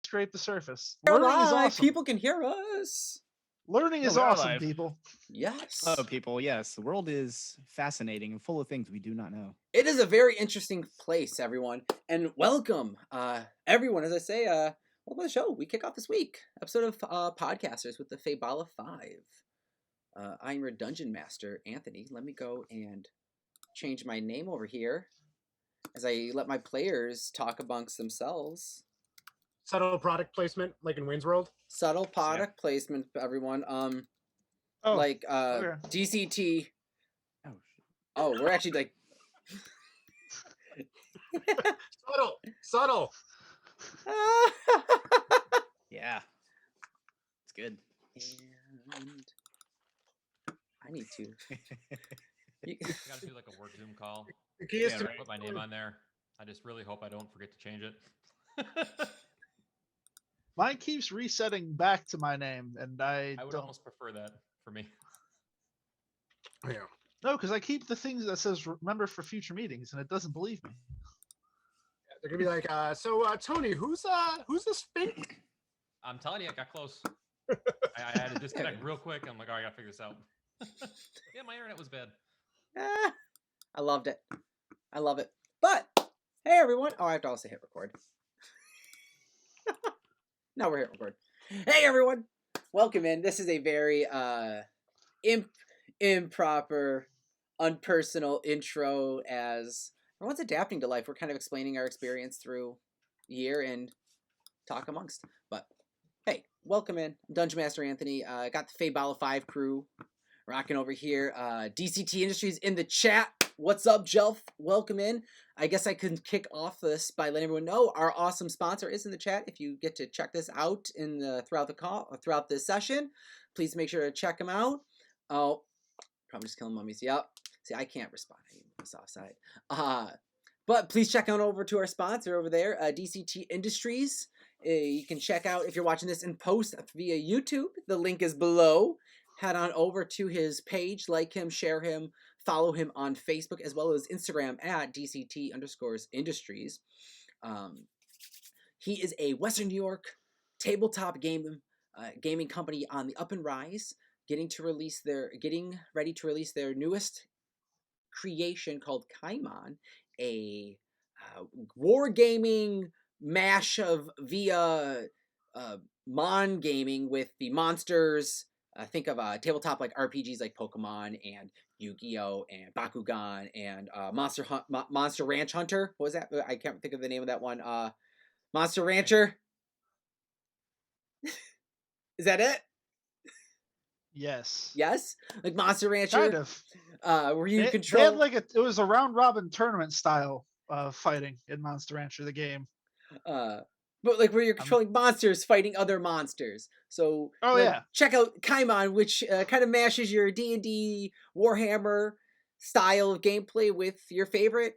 scrape the surface. We're Learning is live. awesome. People can hear us. Learning is we are awesome, live. people. Yes. Hello, people. Yes, the world is fascinating and full of things we do not know. It is a very interesting place, everyone. And welcome, everyone. As I say, welcome to the show. We kick off this week. Episode of Podcasters with the Faybala 5. I'm your Dungeon Master, Anthony. Let me go and change my name over here as I let my players talk amongst themselves. Subtle product placement, like in Wayne's World. Subtle product placement, everyone. Okay. DCT. Oh, shit. Oh, we're actually like. Subtle. Yeah, it's good. And I need to. I gotta do like a work Zoom call. The key is Yeah, to right. Put my name on there. I just really hope I don't forget to change it. Mine keeps resetting back to my name, and I would don't. almost prefer that for me. Yeah. No, because I keep the things that says remember for future meetings, and it doesn't believe me. They're gonna be like, Tony, who's this fake? I'm telling you, I got close. I had to disconnect real quick. I'm like, oh, I gotta figure this out. Yeah, my internet was bad. I loved it. I love it. But hey, everyone! Oh, I have to also hit record. Now we're hitting record. Hey, everyone! Welcome in. This is a very improper, unpersonal intro as everyone's adapting to life. We're kind of explaining our experience through year and talk amongst. But hey, welcome in. I'm Dungeon Master Anthony. Got the Faybala 5 crew rocking over here. DCT Industries in the chat. What's up, Jelf? Welcome in. I guess I can kick off this by letting everyone know our awesome sponsor is in the chat. If you get to check this out in the throughout this session, please make sure to check them out. Oh, probably just killing mummies. Yep. See, I can't respond. I need this offside. But please check on over to our sponsor over there, DCT Industries. You can check out if you're watching this in post via YouTube. The link is below. Head on over to his page, like him, share him, follow him on Facebook as well as Instagram at DCT_Industries. He is a Western New York tabletop gaming company on the up and rise, getting ready to release their newest creation called KaiMon, a wargaming mash of via mon gaming with the monsters. Think of tabletop like RPGs like Pokemon and Yu-Gi-Oh! And Bakugan and Monster Ranch Hunter. What was that? I can't think of the name of that one. Monster Rancher. Is that it? Yes. Yes? Like Monster Rancher? Kind of. Where you They control... had it was a round-robin tournament style fighting in Monster Rancher, the game. But like where you're controlling monsters fighting other monsters. So check out KaiMon, which kind of mashes your D&D Warhammer style of gameplay with your favorite,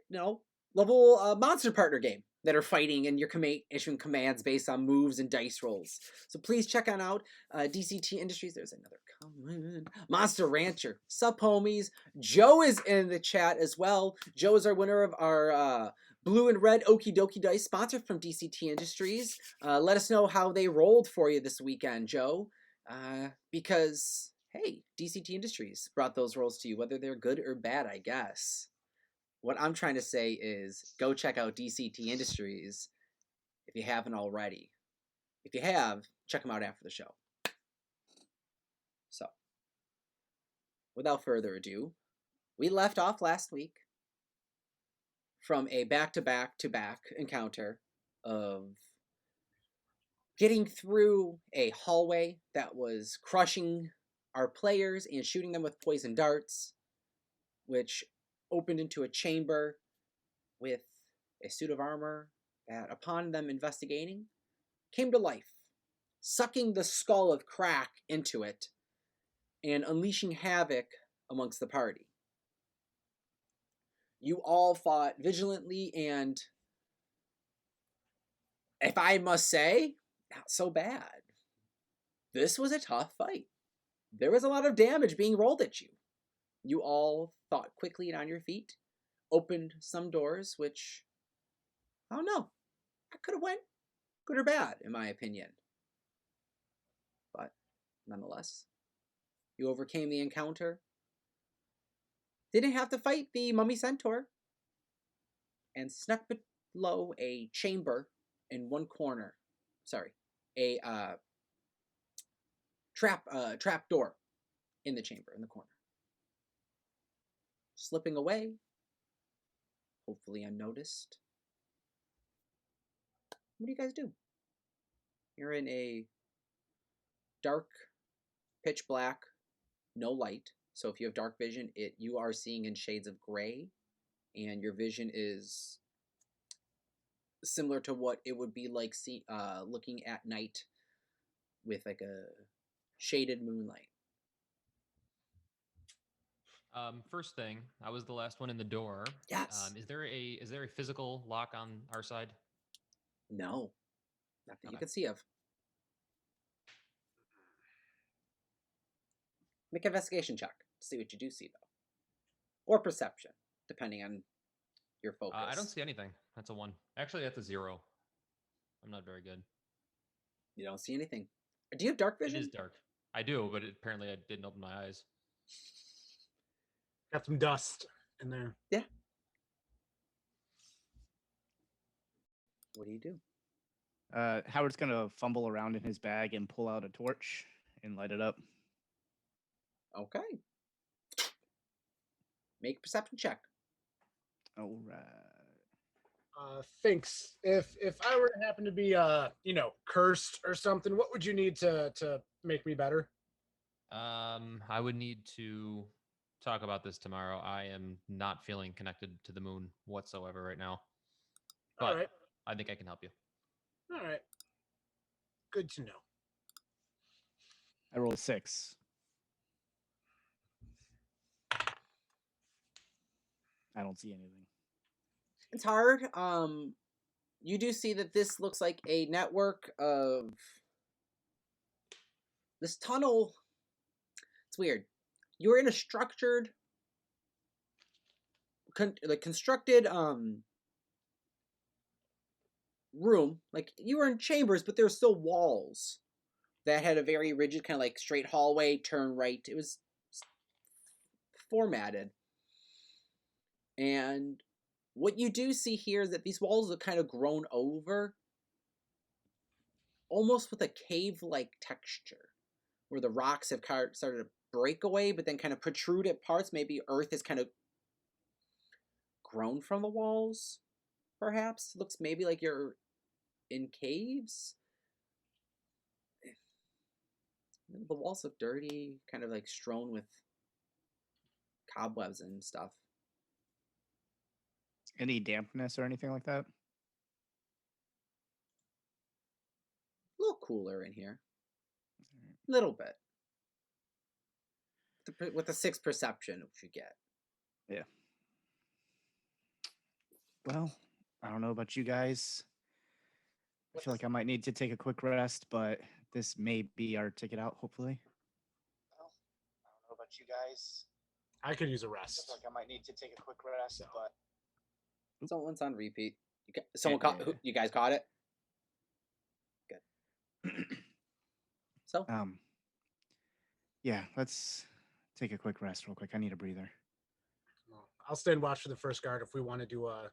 level monster partner game that are fighting and you're issuing commands based on moves and dice rolls. So please check out DCT Industries. There's another comment. Monster Rancher. Sup, homies? Joe is in the chat as well. Joe is our winner of our blue and red Okie Dokie dice, sponsored from DCT Industries. Let us know how they rolled for you this weekend, Joe. Because, hey, DCT Industries brought those rolls to you, whether they're good or bad, I guess. What I'm trying to say is go check out DCT Industries if you haven't already. If you have, check them out after the show. So, without further ado, we left off last week from a back-to-back-to-back encounter of getting through a hallway that was crushing our players and shooting them with poison darts, which opened into a chamber with a suit of armor that, upon them investigating, came to life, sucking the skull of Crack into it and unleashing havoc amongst the party. You all fought vigilantly and, if I must say, not so bad. This was a tough fight. There was a lot of damage being rolled at you. You all thought quickly and on your feet, opened some doors, which, I don't know, I could have went good or bad, in my opinion. But nonetheless, you overcame the encounter. Didn't have to fight the mummy centaur, and snuck below a chamber in one corner. Sorry, a trap door in the chamber in the corner. Slipping away, hopefully unnoticed. What do you guys do? You're in a dark, pitch black, no light. So if you have dark vision, you are seeing in shades of gray, and your vision is similar to what it would be like looking at night with like a shaded moonlight. First thing, I was the last one in the door. Yes. Is there a physical lock on our side? No, not that you Okay. can see of. Make an investigation check to see what you do see, though, or perception, depending on your focus. I don't see anything. That's a 1. Actually, that's a 0. I'm not very good. You don't see anything. Do you have dark vision? It is dark. I do, but apparently I didn't open my eyes. Got some dust in there. Yeah. What do you do? Howard's gonna fumble around in his bag and pull out a torch and light it up. Okay. Make a perception check. All right. Thinks if I were to happen to be cursed or something, what would you need to make me better? I would need to talk about this tomorrow. I am not feeling connected to the moon whatsoever right now. But All right. I think I can help you. All right. Good to know. I rolled a 6. I don't see anything. It's hard. You do see that this looks like a network of this tunnel. It's weird. You're in a structured, constructed room. Like you were in chambers, but there's still walls that had a very rigid kind of like straight hallway, turn right. It was formatted. And what you do see here is that these walls are kind of grown over, almost with a cave-like texture, where the rocks have kind of started to break away, but then kind of protrude at parts. Maybe earth has kind of grown from the walls, perhaps. It looks maybe like you're in caves. The walls look dirty, kind of like strewn with cobwebs and stuff. Any dampness or anything like that? A little cooler in here. A little bit. With the 6 perception, which you get. Yeah. Well, I don't know about you guys. I feel like I might need to take a quick rest, but this may be our ticket out, hopefully. Well, I don't know about you guys. I could use a I rest. feel like I might need to take a quick rest, but Someone's on repeat. You guys caught it? Good. So? Yeah, let's take a quick rest real quick. I need a breather. Well, I'll stand watch for the first guard if we want to do a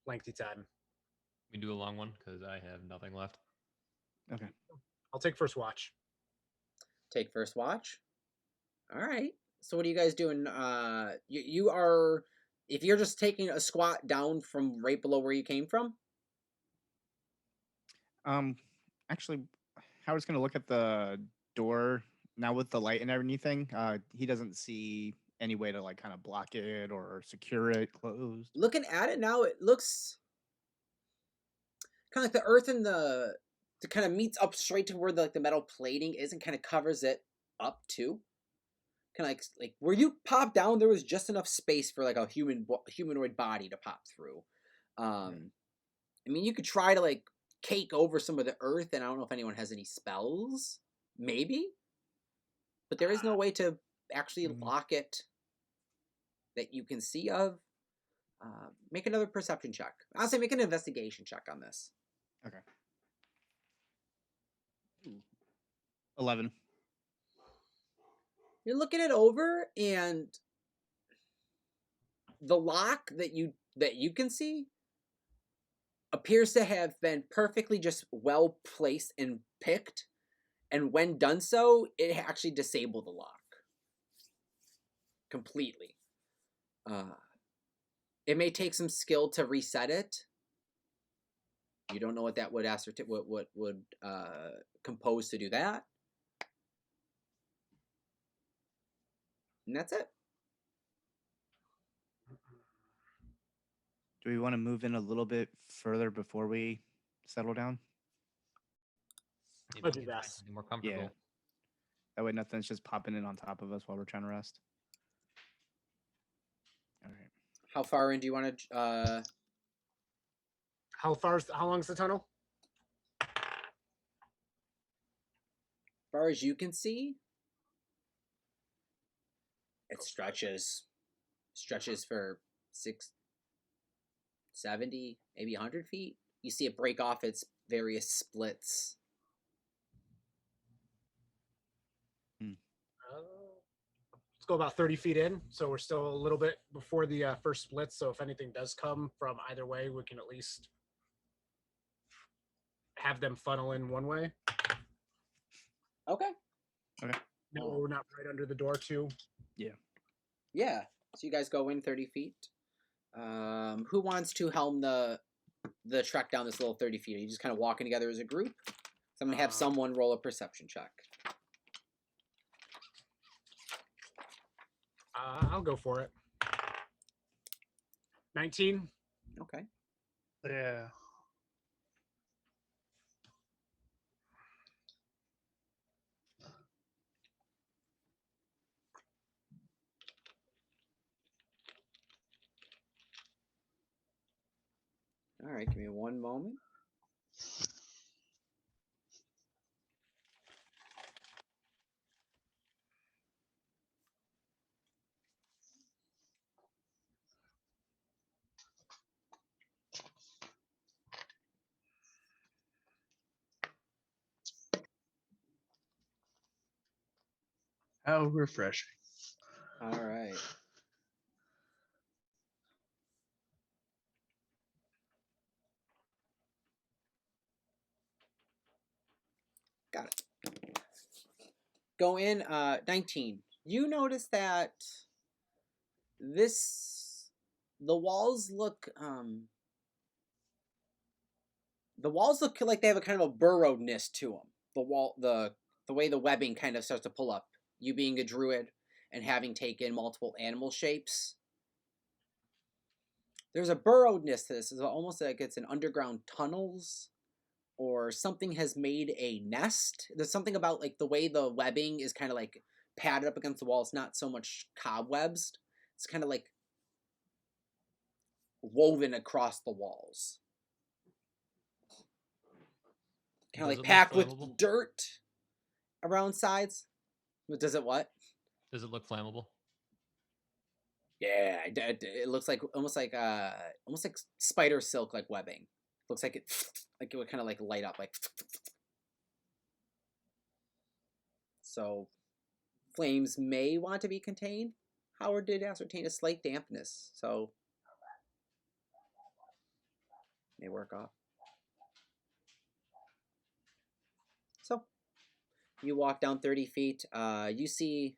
lengthy time. We do a long one because I have nothing left. Okay. I'll take first watch. Take first watch. All right. So what are you guys doing? You are, if you're just taking a squat down from right below where you came from? Actually, Howard's going to look at the door now with the light and everything. He doesn't see any way to like kind of block it or secure it closed. Looking at it now, it looks kind of like the earth and the kind of meets up straight to where the metal plating is and kind of covers it up too. Kind of like where you pop down, there was just enough space for like a humanoid body to pop through. I mean, you could try to like cake over some of the earth, and I don't know if anyone has any spells, maybe, but there is no way to actually lock it that you can see of. Make another perception check. I'll say make an investigation check on this. Okay. 11. You're looking it over, and the lock that you can see appears to have been perfectly just well placed and picked, and when done so, it actually disabled the lock completely. It may take some skill to reset it. You don't know what that would ascertain, what would compose to do that, and that's it. Do we want to move in a little bit further before we settle down? Maybe Might we be can find best. something more comfortable. Yeah. That way nothing's just popping in on top of us while we're trying to rest. All right. How far in do you want to? How long's the tunnel? Far as you can see, it stretches for 70, maybe 100 feet. You see it break off its various splits. Let's go about 30 feet in, so we're still a little bit before the first split. So if anything does come from either way, we can at least have them funnel in one way. Okay. Okay. No, we're not right under the door too. Yeah. So you guys go in 30 feet. Who wants to helm the trek down this little 30 feet? Are you just kind of walking together as a group? So I'm going to have someone roll a perception check. I'll go for it. 19. Okay. Yeah. All right. Give me one moment. How refreshing. All right. Got it. Go in 19. You notice that the walls look like they have a kind of a burrowedness to them. The way the webbing kind of starts to pull up. You being a druid and having taken multiple animal shapes, there's a burrowedness to this. It's almost like it's in underground tunnels, or something has made a nest. There's something about like the way the webbing is kind of like padded up against the wall. It's not so much cobwebs. It's kind of like woven across the walls. Kind of like packed with dirt around sides. Does it what? Does it look flammable? Yeah, it looks like almost like spider silk like webbing. Looks like it would kind of like light up like. So, flames may want to be contained. Howard did ascertain a slight dampness, so may work off. So, you walk down 30 feet. You see.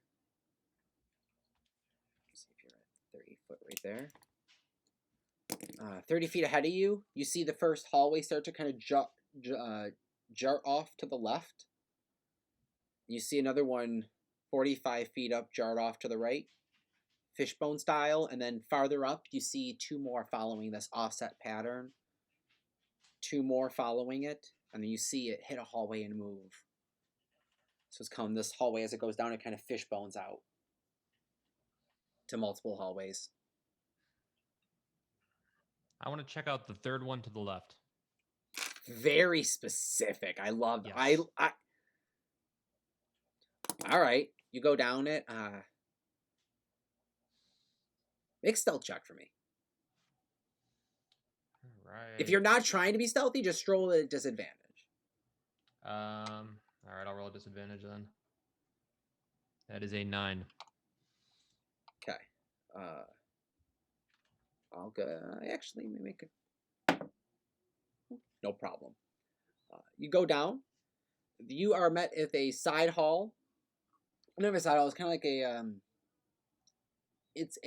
Let's see if you're at 30 foot right there. 30 feet ahead of you, you see the first hallway start to kind of jar off to the left. You see another one 45 feet up, jarred off to the right, fishbone style, and then farther up, you see two more following this offset pattern. Two more following it, and then you see it hit a hallway and move. So it's come this hallway as it goes down, it kind of fishbones out to multiple hallways. I want to check out the third one to the left. Very specific. I love. Yes. I. All right, you go down it. Make a stealth check for me. All right. If you're not trying to be stealthy, just roll at a disadvantage. All right, I'll roll a disadvantage then. That is a 9. Okay. I'll go. Actually, let me make it. No problem. You go down. You are met with a side hall. Never a side hall. It's kind of like a. It's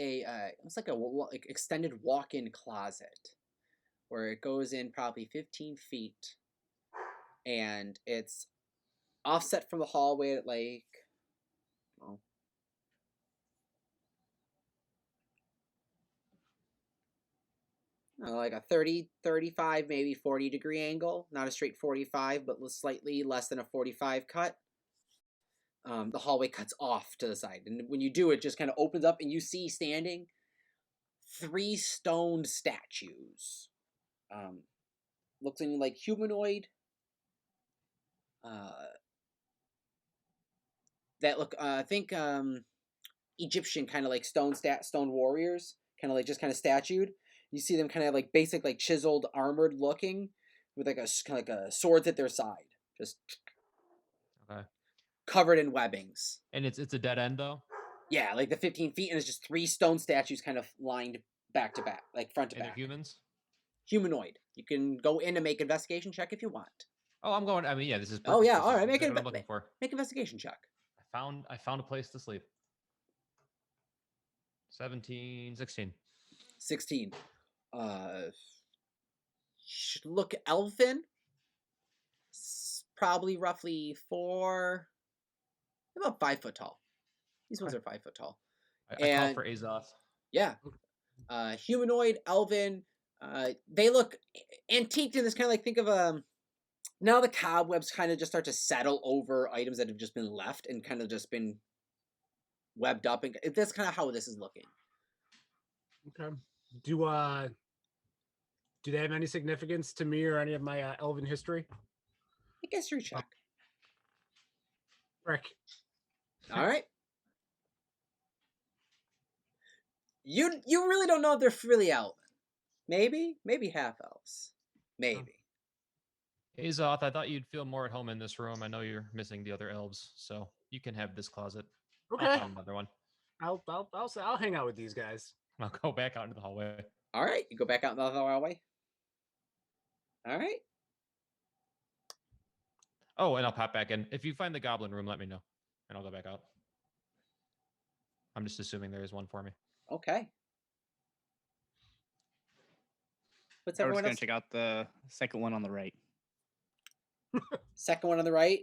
like a like extended walk-in closet, where it goes in probably 15 feet, and it's offset from the hallway at like. Well, like a 30, 35, maybe 40-degree angle. Not a straight 45, but slightly less than a 45 cut. The hallway cuts off to the side. And when you do, it just kind of opens up, and you see standing 3 stone statues. Looking like humanoid. That look, I think, Egyptian kind of like stone warriors. Kind of like just kind of statued. You see them kind of like basic, like chiseled, armored looking, with like a swords at their side, just Okay. covered in webbings. And it's a dead end though. Yeah, like the 15 feet, and it's just 3 stone statues kind of lined back to back, like front to And back. they're humans. Humanoid. You can go in and make investigation check if you want. Oh, I'm going. I mean, yeah, this is. Perfect. Oh yeah, this all is right. Make what I'm looking for. Make investigation check. I found a place to sleep. 17, 16. 16. Look elfin. Probably roughly about 5 foot tall. These ones are 5 foot tall. I call for Azoth. Yeah. Humanoid, elven. They look antiqued in this kind of like, think of now the cobwebs kind of just start to settle over items that have just been left and kind of just been webbed up, and that's kind of how this is looking. Okay. Do they have any significance to me or any of my elven history? I guess your check. Frick. All right. You really don't know if they're really elven. Maybe half elves. Maybe. Azoth, I thought you'd feel more at home in this room. I know you're missing the other elves, so you can have this closet. Okay. I'll find another one. I'll hang out with these guys. I'll go back out into the hallway. All right, you go back out in the hallway. All right. Oh, and I'll pop back in. If you find the goblin room, let me know, and I'll go back out. I'm just assuming there is one for me. Okay. What's I was everyone going else? to check out the second one on the right. Second one on the right.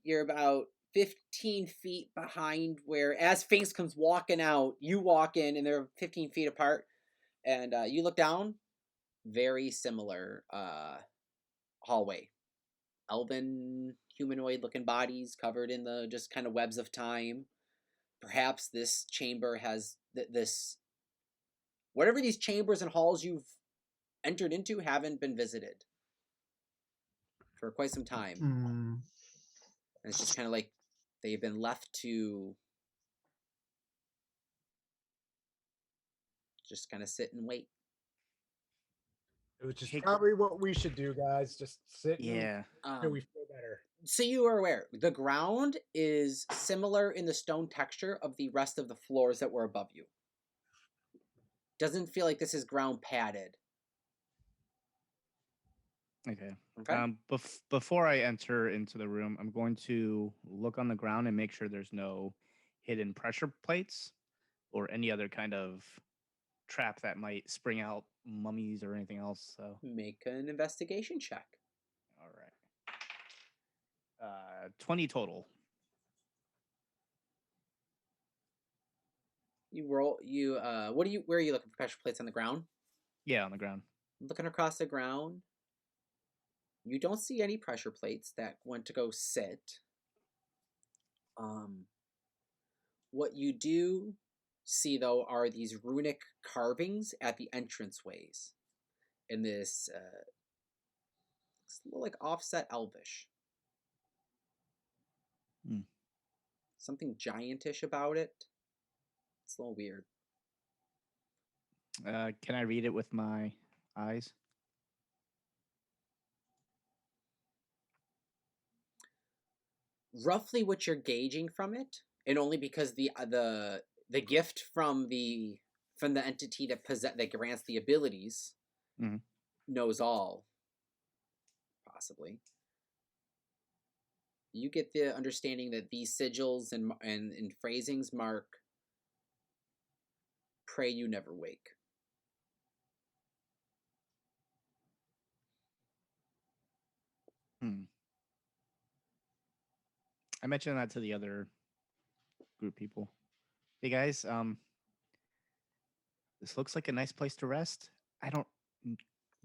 You're about 15 feet behind where, as Finks comes walking out, you walk in, and they're 15 feet apart. And you look down, very similar hallway. Elven, humanoid-looking bodies covered in the just kind of webs of time. Perhaps this chamber has this... Whatever these chambers and halls you've entered into haven't been visited for quite some time. And it's just kind of like they've been left to just kind of sit and wait. Which is probably what we should do, guys. Just sit until we feel better. So you are aware, the ground is similar in the stone texture of the rest of the floors that were above you. Doesn't feel like this is ground padded. Okay. Before I enter into the room, I'm going to look on the ground and make sure there's no hidden pressure plates or any other kind of trap that might spring out mummies or anything else. So make an investigation check. All right. 20 total. You roll. Where are you looking for pressure plates on the ground? Yeah, on the ground. Looking across the ground. You don't see any pressure plates that went to go sit. What you do see, though, are these runic carvings at the entranceways. In this, it's a little like offset elvish. Something giantish about it. It's a little weird. Can I read it with my eyes? roughly what you're gauging from it, and only because the gift from the entity that grants the abilities knows all, possibly. You get the understanding that these sigils and phrasings mark "Pray you never wake." I mentioned that to the other group people. Hey guys, this looks like a nice place to rest. I don't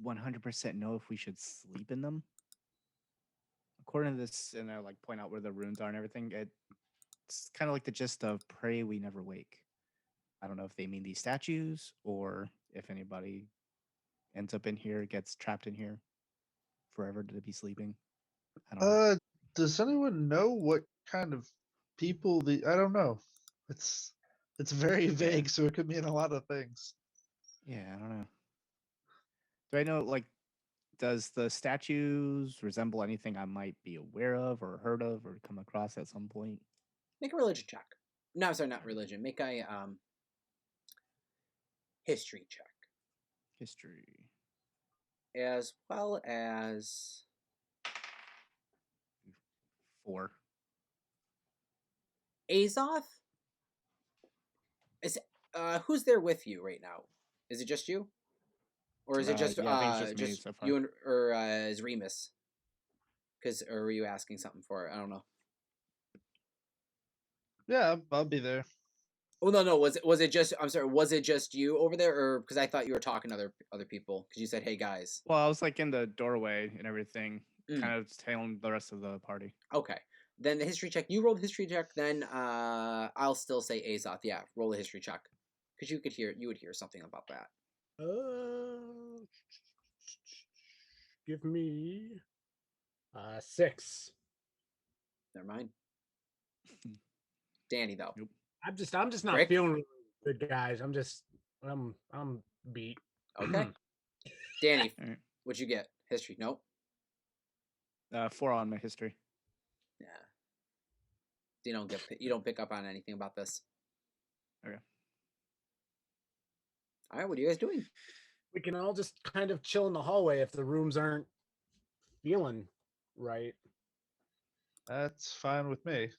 100% know if we should sleep in them. According to this, and I like point out where the runes are and everything, it's kind of like the gist of "Pray we never wake." I don't know if they mean these statues or if anybody ends up in here, gets trapped in here forever to be sleeping. I don't know. Does anyone know what kind of people I don't know. It's very vague, so it could mean a lot of things. Yeah, I don't know. Do I know, like, does the statues resemble anything I might be aware of or heard of or come across at some point? Make a religion check. No, sorry, not religion. Make a history check. History. As well as 4. Azoth? Is who's there with you right now? Is it just you? Or is it just yeah, I think it's just me so far. you and or is Remus? Or were you asking something for it? I don't know. Yeah, I'll be there. Oh no, was it just? I'm sorry, was it just you over there, or because I thought you were talking to other people? Because you said, "Hey guys." Well, I was like in the doorway and everything, kind of tailing the rest of the party. Okay, then the history check. You rolled the history check. Then I'll still say Azoth. Yeah, roll the history check, because you would hear something about that. Give me 6. Never mind. Danny though. Nope. I'm just not Rick? feeling really good, guys. I'm beat. Okay. Danny, All right. what'd you get? History? Nope. 4 on my history. Yeah. You don't pick up on anything about this. Okay. All right. What are you guys doing? We can all just kind of chill in the hallway if the rooms aren't feeling right. That's fine with me.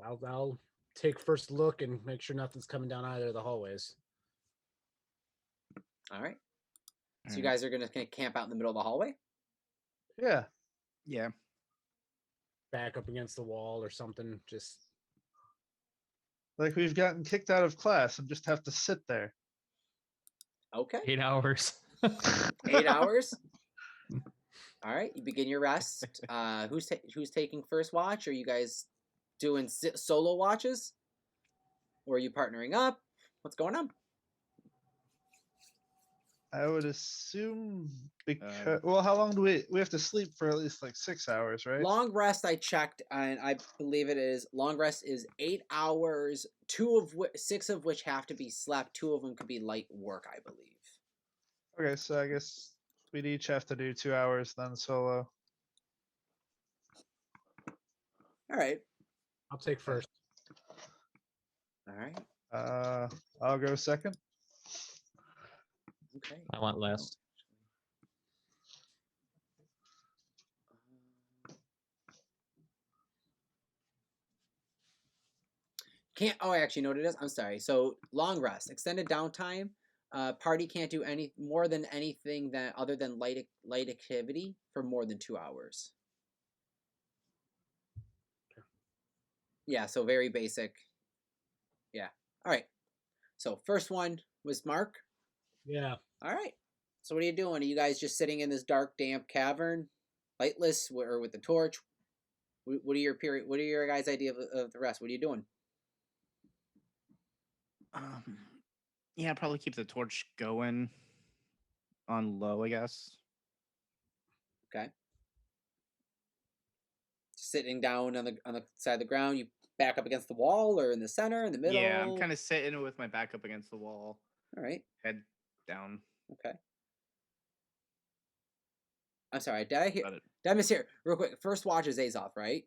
I'll take first look and make sure nothing's coming down either of the hallways. All right. So you guys are gonna camp out in the middle of the hallway? Yeah. Yeah. Back up against the wall or something. Just like we've gotten kicked out of class and just have to sit there. Okay. 8 hours. 8 hours. All right. You begin your rest. Who's taking first watch? Are you guys doing solo watches, or are you partnering up? What's going on? I would assume because well, how long do we have to sleep for? At least like 6 hours, right? Long rest, I checked, and I believe it is long rest is 8 hours. 6 of which have to be slept. 2 of them could be light work, I believe. Okay, so I guess we'd each have to do 2 hours then solo. All right. I'll take first. All right. I'll go second. Okay. I want last. Actually, know what it is? I'm sorry. So long rest, extended downtime. Party can't do any more than anything that other than light activity for more than 2 hours. Yeah, so very basic. Yeah. All right. So first one was Mark. Yeah. All right. So what are you doing? Are you guys just sitting in this dark, damp cavern, lightless, or with the torch? What are your guys' idea of the rest? What are you doing? Yeah, probably keep the torch going on low, I guess. Okay. Sitting down on the side of the ground, you back up against the wall, or in the center, in the middle? Yeah, I'm kind of sitting with my back up against the wall. All right. Head down. Okay. I'm sorry. Did I miss here real quick? First watch is Azoth, right?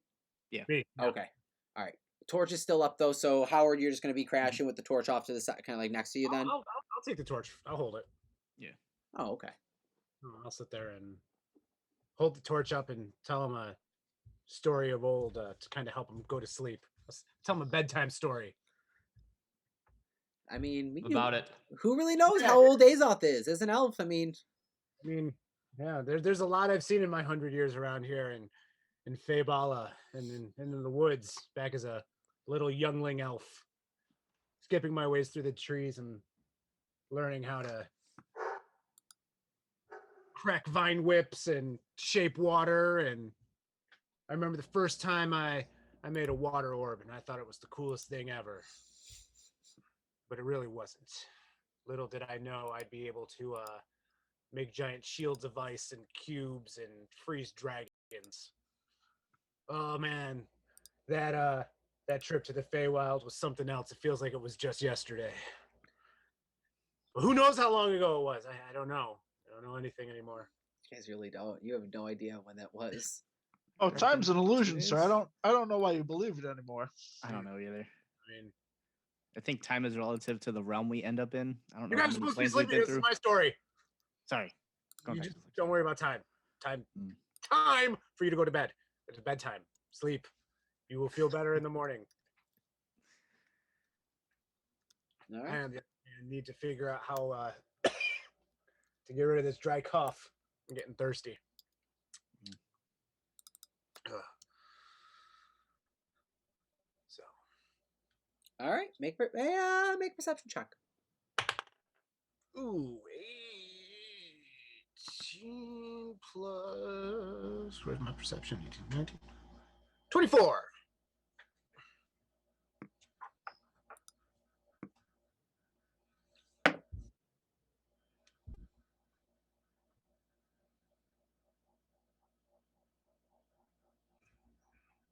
Yeah. Me, yeah. Okay. All right. Torch is still up though, so Howard, you're just going to be crashing with the torch off to the side, kind of like next to you then. I'll take the torch. I'll hold it. Oh, okay. I'll sit there and hold the torch up and tell him a story of old to kind of help him go to sleep. Tell him a bedtime story. I mean, About it. Who really knows how old Azoth is? As an elf, I mean, yeah, there's a lot I've seen in my 100 years around here in Faybala and in the woods back as a little youngling elf, skipping my ways through the trees and learning how to crack vine whips and shape water. And I remember the first time I made a water orb, and I thought it was the coolest thing ever. But it really wasn't. Little did I know I'd be able to make giant shields of ice and cubes and freeze dragons. Oh man, that trip to the Feywild was something else. It feels like it was just yesterday. But who knows how long ago it was? I don't know. I don't know anything anymore. you guys really don't. You have no idea when that was. Oh, time's an illusion, sir. I don't know why you believe it anymore. I don't know either. I mean, I think time is relative to the realm we end up in. I don't know. you guys are supposed to be sleeping. This is my story. Sorry. You just don't worry about time. Time for you to go to bed. It's bedtime. Sleep. You will feel better in the morning. All right. And I need to figure out how to get rid of this dry cough. I'm getting thirsty. So. All right. Make perception check. Ooh, 18 plus. Where's my perception? 18, 19. 24.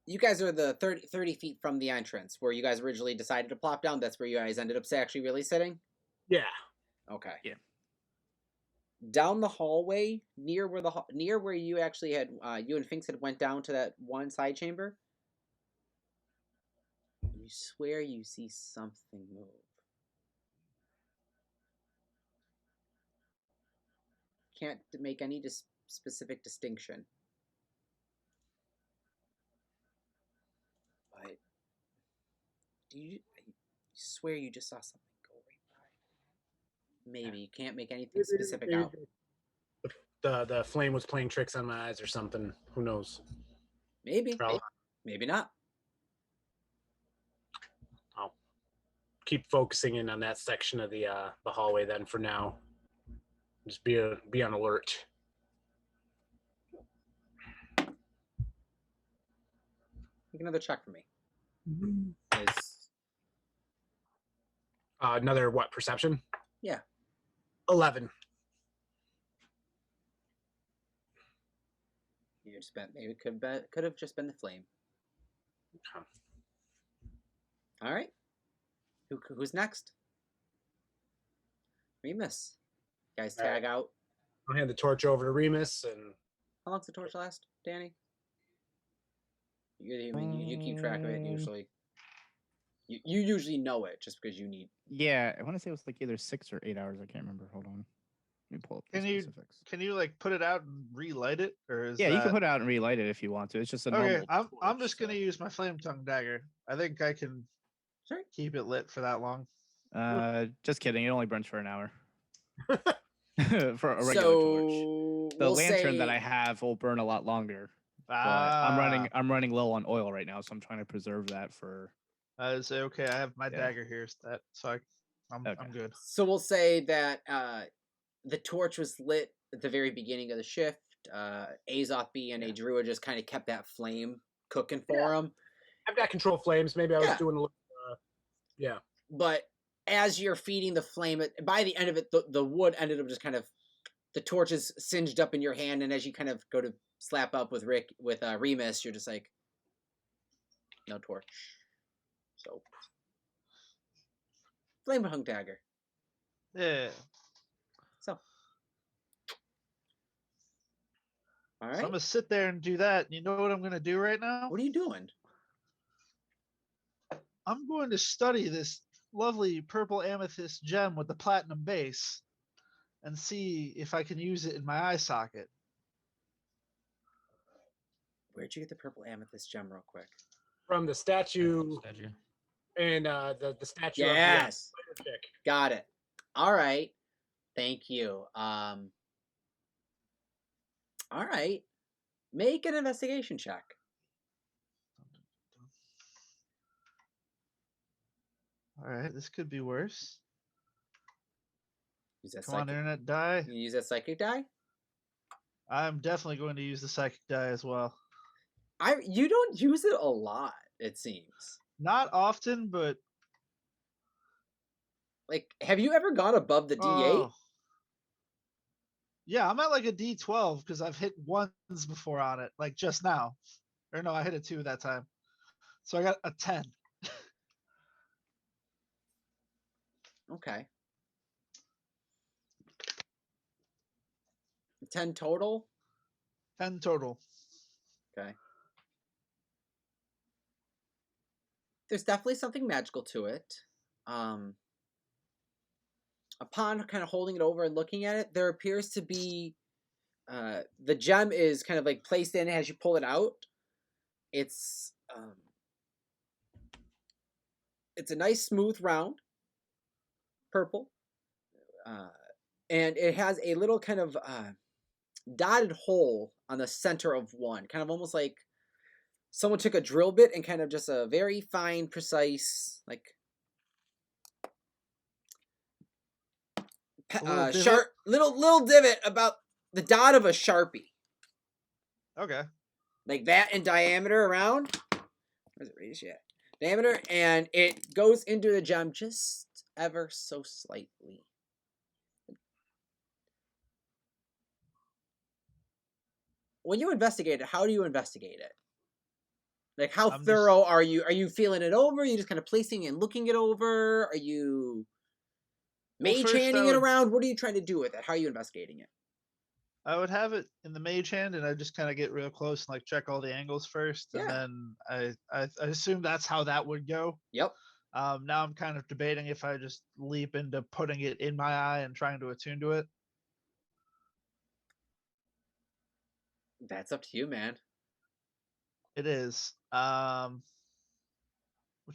You guys are the 30 feet from the entrance where you guys originally decided to plop down. That's where you guys ended up actually really sitting? Yeah. Okay. Yeah. Down the hallway, near where you actually had, you and Finks had went down to that one side chamber. You swear you see something move. Can't make any specific distinction. But you swear you just saw something go right by? Maybe. You can't make anything specific out. The flame was playing tricks on my eyes or something. Who knows? Maybe. Maybe not. I'll keep focusing in on that section of the hallway then for now. Just be on alert. Make another check for me. Is another what, perception? Yeah. 11. You just bet maybe could have just been the flame. Okay. All right. Who's next? Remus. You guys tag out. I'll hand the torch over to Remus. And how long's the torch last, Danny? You keep track of it usually. You usually know it just because you need. Yeah, I want to say it was like either 6 or 8 hours. I can't remember. Hold on. Let me pull up the specifics. Can you like put it out and relight it, or is you can put it out and relight it if you want to. It's just a normal. I'm just gonna use my flame tongue dagger. I think I can keep it lit for that long. Just kidding. It only burns for an hour. For a regular torch. The lantern that I have will burn a lot longer. I'm running low on oil right now, so I'm trying to preserve that for. I say okay. I have my dagger here, so I'm good. So we'll say that the torch was lit at the very beginning of the shift. Azoth being a druid just kind of kept that flame cooking for him. I've got control flames. Maybe I was doing a little. But as you're feeding the flame, by the end of it, the wood ended up just kind of, the torch is singed up in your hand, and as you kind of go to slap up with Remus, you're just like, no torch. So, flame hung dagger. Yeah. So, all right. So I'm gonna sit there and do that. You know what I'm gonna do right now? What are you doing? I'm going to study this lovely purple amethyst gem with the platinum base and see if I can use it in my eye socket. Where'd you get the purple amethyst gem, real quick? From the statue Statue. and the statue Yes, of the chick. got it. All right, thank you. All right, make an investigation check. All right, this could be worse. Use that Come on, psychic. internet die. You use that psychic die. I'm definitely going to use the psychic die as well. You don't use it a lot, it seems. Not often, but like, have you ever gone above the D8? oh. Yeah, I'm at like a D12 because I've hit ones before on it, like just now. Or no, I hit a 2 that time. So I got a 10. Okay. 10 total? 10 total. Okay. There's definitely something magical to it. Upon kind of holding it over and looking at it, there appears to be the gem is kind of like placed in as you pull it out. It's a nice smooth round purple, and it has a little kind of dotted hole on the center of one, kind of almost like someone took a drill bit and kind of just a very fine, precise, like sharp little divot about the dot of a Sharpie. Okay. Like that in diameter around. Where's it radius? Yeah. Diameter, and it goes into the gem just ever so slightly. When you investigate it, how do you investigate it? Like, how thorough are you? Are you feeling it over? Are you just kind of placing and looking it over? Are you mage handing it around? What are you trying to do with it? How are you investigating it? I would have it in the mage hand, and I just kind of get real close and like check all the angles first, and then I assume that's how that would go. Yep. Now I'm kind of debating if I just leap into putting it in my eye and trying to attune to it. That's up to you, man. It is. Which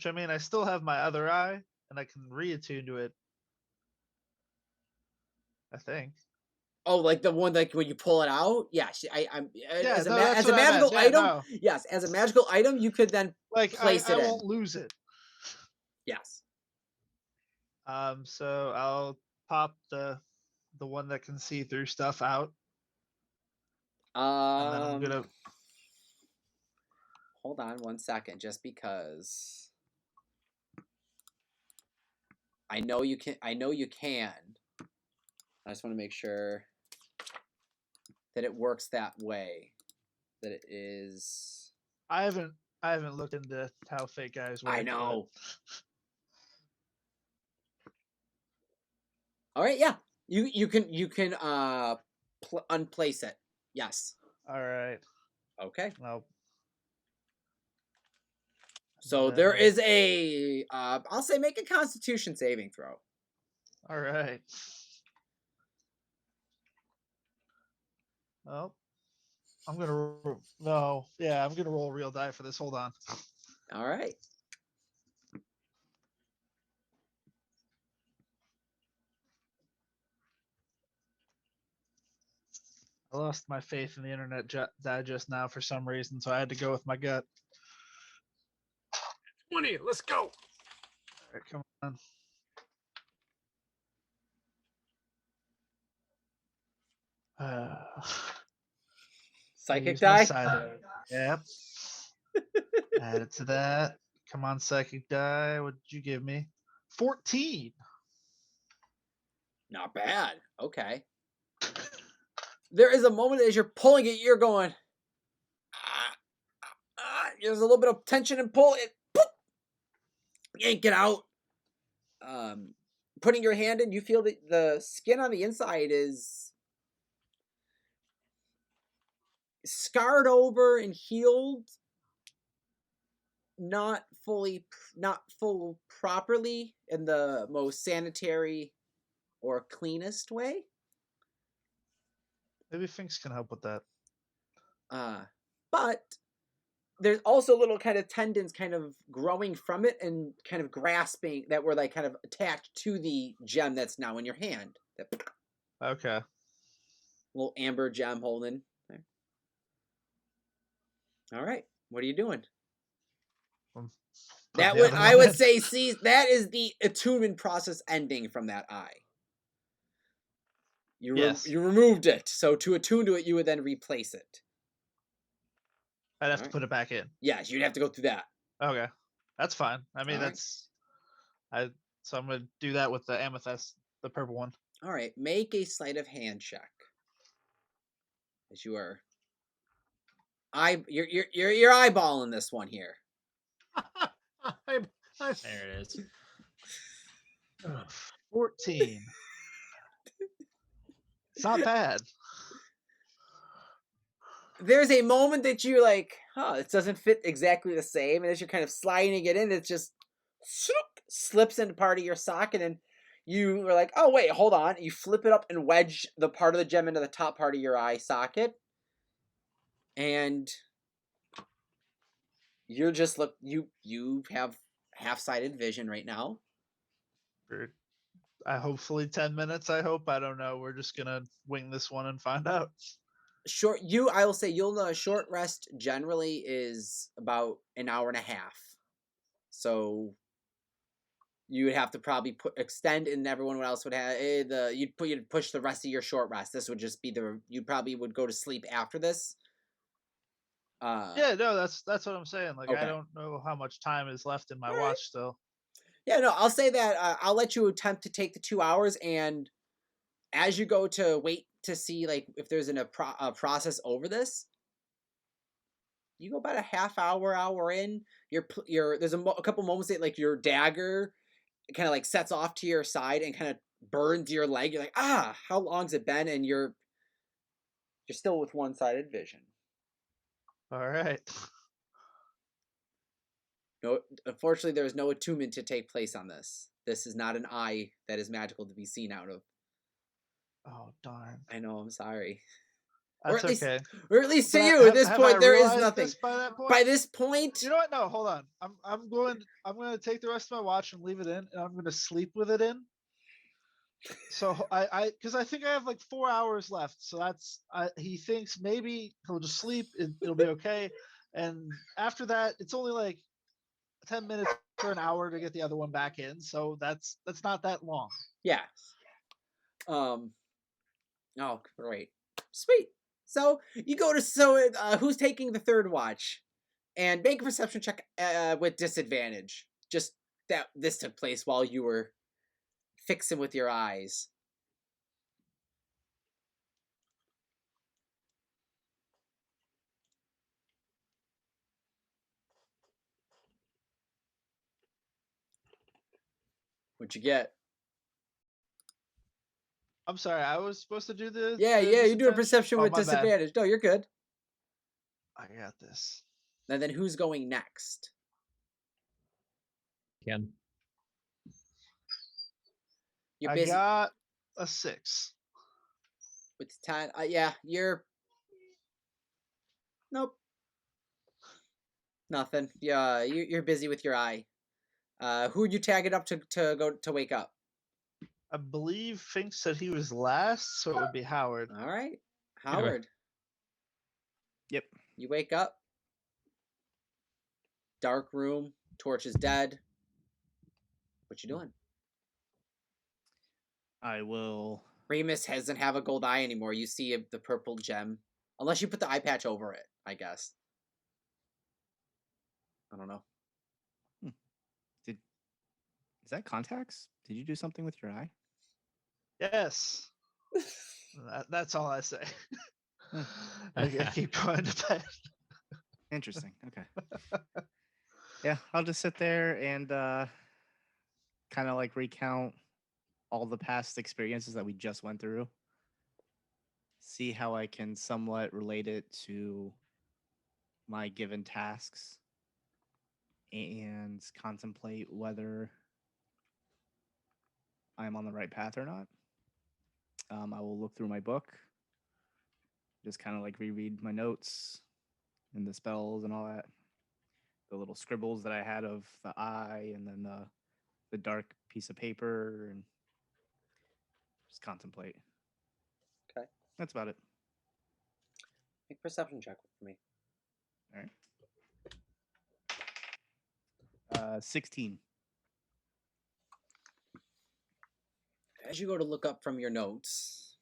I mean, I still have my other eye, and I can reattune to it. I think. Oh, like the one like when you pull it out? Yes, I'm. Yeah, as a magical item. No. Yes, as a magical item, you could then like place it. I won't lose it. Yes. So I'll pop the one that can see through stuff out. And then I'm gonna hold on 1 second, just because I know you can. I just want to make sure that it works that way. That it is. I haven't looked into how fake guys work. I know. All right, yeah. You can unplace it. Yes. All right. Okay. Well. So there is a I'll say make a Constitution saving throw. All right. Well, I'm gonna I'm gonna roll a real die for this. Hold on. All right. I lost my faith in the internet die just now for some reason, so I had to go with my gut. 20. Let's go. All right, come on. Psychic die? Yep. Add it to that. Come on, psychic die. What did you give me? 14. Not bad. Okay. There is a moment as you're pulling it, you're going. There's a little bit of tension and pull. It yank it out. Putting your hand in, you feel that the skin on the inside is scarred over and healed, not not full properly in the most sanitary or cleanest way. Maybe Finks can help with that. But there's also little kind of tendons kind of growing from it and kind of grasping that were like kind of attached to the gem that's now in your hand. Okay. Little amber gem holding there. All right. What are you doing? That would, I would say, see, that is the attunement process ending from that eye. You removed it. So to attune to it, you would then replace it. I'd have to put it back in. Yes, you'd have to go through that. Okay. That's fine. I mean, so I'm going to do that with the amethyst, the purple one. All right. Make a sleight of hand check. As you are you're eyeballing this one here. There it is. 14. It's not bad. There's a moment that you're like, it doesn't fit exactly the same. And as you're kind of sliding it in, it just slips into part of your socket. And you are like, oh, wait, hold on. You flip it up and wedge the part of the gem into the top part of your eye socket. And you're just, you have half-sighted vision right now. For hopefully 10 minutes, I hope. I don't know. We're just going to wing this one and find out. I will say you'll know a short rest generally is about an hour and a half. So you would have to probably extend, and everyone else would have you'd push the rest of your short rest. This would just be you probably would go to sleep after this. Yeah, no, that's what I'm saying. Like, okay. I don't know how much time is left in my watch still. Yeah, no, I'll say that I'll let you attempt to take the 2 hours, and as you go to wait to see like if there's a process over this, you go about a half hour in. There's a couple moments that like your dagger kind of like sets off to your side and kind of burns your leg. You're like, how long's it been? And you're still with one-sided vision. All right. No, unfortunately, there is no attunement to take place on this. This is not an eye that is magical to be seen out of. Oh, darn. I know, I'm sorry. That's okay. Or at least to you, at this point, there is nothing. By that point? By this point... You know what? No, hold on. I'm going to take the rest of my watch and leave it in, and I'm going to sleep with it in. So because I think I have like 4 hours left. So he thinks maybe he'll just sleep. It'll be okay. And after that, it's only like 10 minutes or an hour to get the other one back in. So that's not that long. Yeah. Oh, great. Sweet. So you go to, who's taking the third watch? And make a perception check with disadvantage. Just that this took place while you were fixing with your eyes. What'd you get? I'm sorry, I was supposed to do the... Yeah, you do a perception with disadvantage. No, you're good. I got this. And then who's going next? Ken. You're busy. I got a 6. With 10, yeah, you're... Nope. Nothing. Yeah, you're busy with your eye. Who'd you tag it up to go to wake up? I believe Fink said he was last, so it would be Howard. All right. Howard. Yep. You wake up. Dark room. Torch is dead. What you doing? I will... Remus doesn't have a gold eye anymore. You see the purple gem. Unless you put the eye patch over it, I guess. I don't know. Is that contacts? Did you do something with your eye? Yes. That's all I say. I keep going to bed. Interesting. Okay. Yeah, I'll just sit there and kind of like recount all the past experiences that we just went through. See how I can somewhat relate it to my given tasks. and contemplate whether I'm on the right path or not. I will look through my book, just kind of like reread my notes and the spells and all that. The little scribbles that I had of the eye and then the dark piece of paper, and just contemplate. Okay. That's about it. Make a perception check for me. All right. 16. As you go to look up from your notes,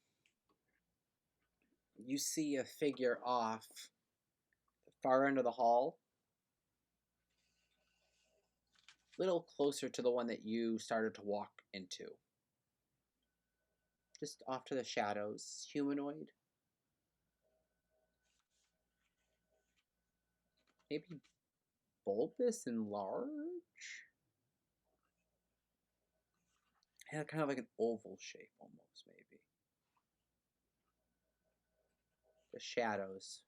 you see a figure off the far end of the hall, a little closer to the one that you started to walk into. Just off to the shadows, humanoid. Maybe bulbous and large? Had kind of like an oval shape almost, maybe. The shadows.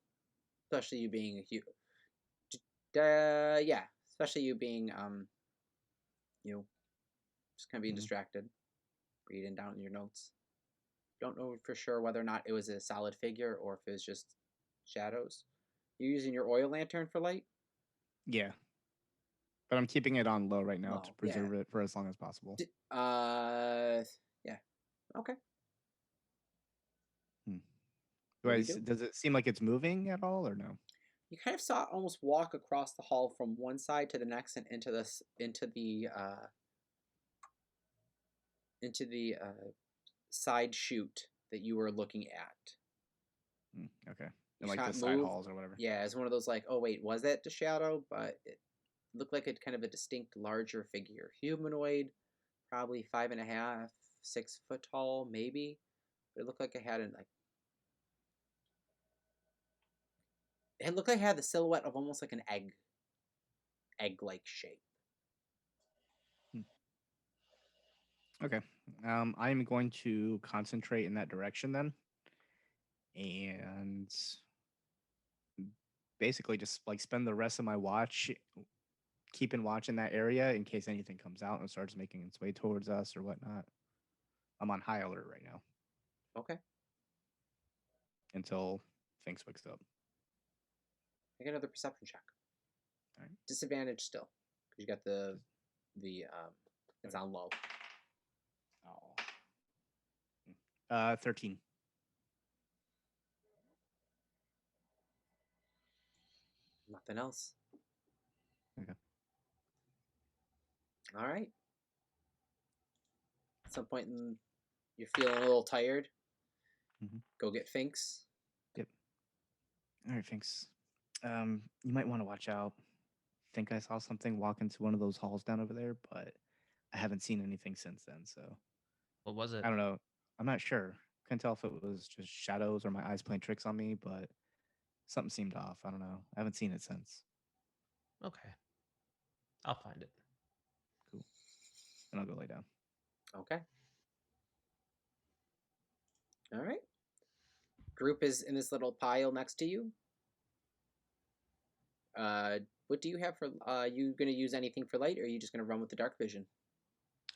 Especially you being a yeah. Especially you being just kind of being distracted. Reading down in your notes. Don't know for sure whether or not it was a solid figure or if it was just shadows. You using your oil lantern for light? Yeah. But I'm keeping it on low right now to Low, preserve yeah. it for as long as possible. Yeah. Okay. Does it seem like it's moving at all or no? You kind of saw it almost walk across the hall from one side to the next and into the side chute that you were looking at. Okay. You And like saw the it side move. halls or whatever. Yeah, it's one of those like, oh wait, was that the shadow? But it looked like a kind of a distinct larger figure. Humanoid, probably 5.5, 6 foot tall, maybe. But it looked like it had it looked like it had the silhouette of almost like an egg-like shape. Okay. I'm going to concentrate in that direction then. And basically just like spend the rest of my watch keeping watch in that area in case anything comes out and starts making its way towards us or whatnot. I'm on high alert right now. Okay. Until things picks up. Make another perception check. All right. Disadvantage still. Because you got the it's on low. Oh. 13. Nothing else. Okay. All right. At some point you're feeling a little tired. Mm-hmm. Go get Finks. Yep. All right, Finks. You might want to watch out. Think I saw something walk into one of those halls down over there, but I haven't seen anything since then, so. What was it? I don't know. I'm not sure. Couldn't tell if it was just shadows or my eyes playing tricks on me, but something seemed off. I don't know. I haven't seen it since. Okay. I'll find it. Cool. And I'll go lay down. Okay. All right. Group is in this little pile next to you. What do you have for? You gonna use anything for light, or are you just gonna run with the dark vision?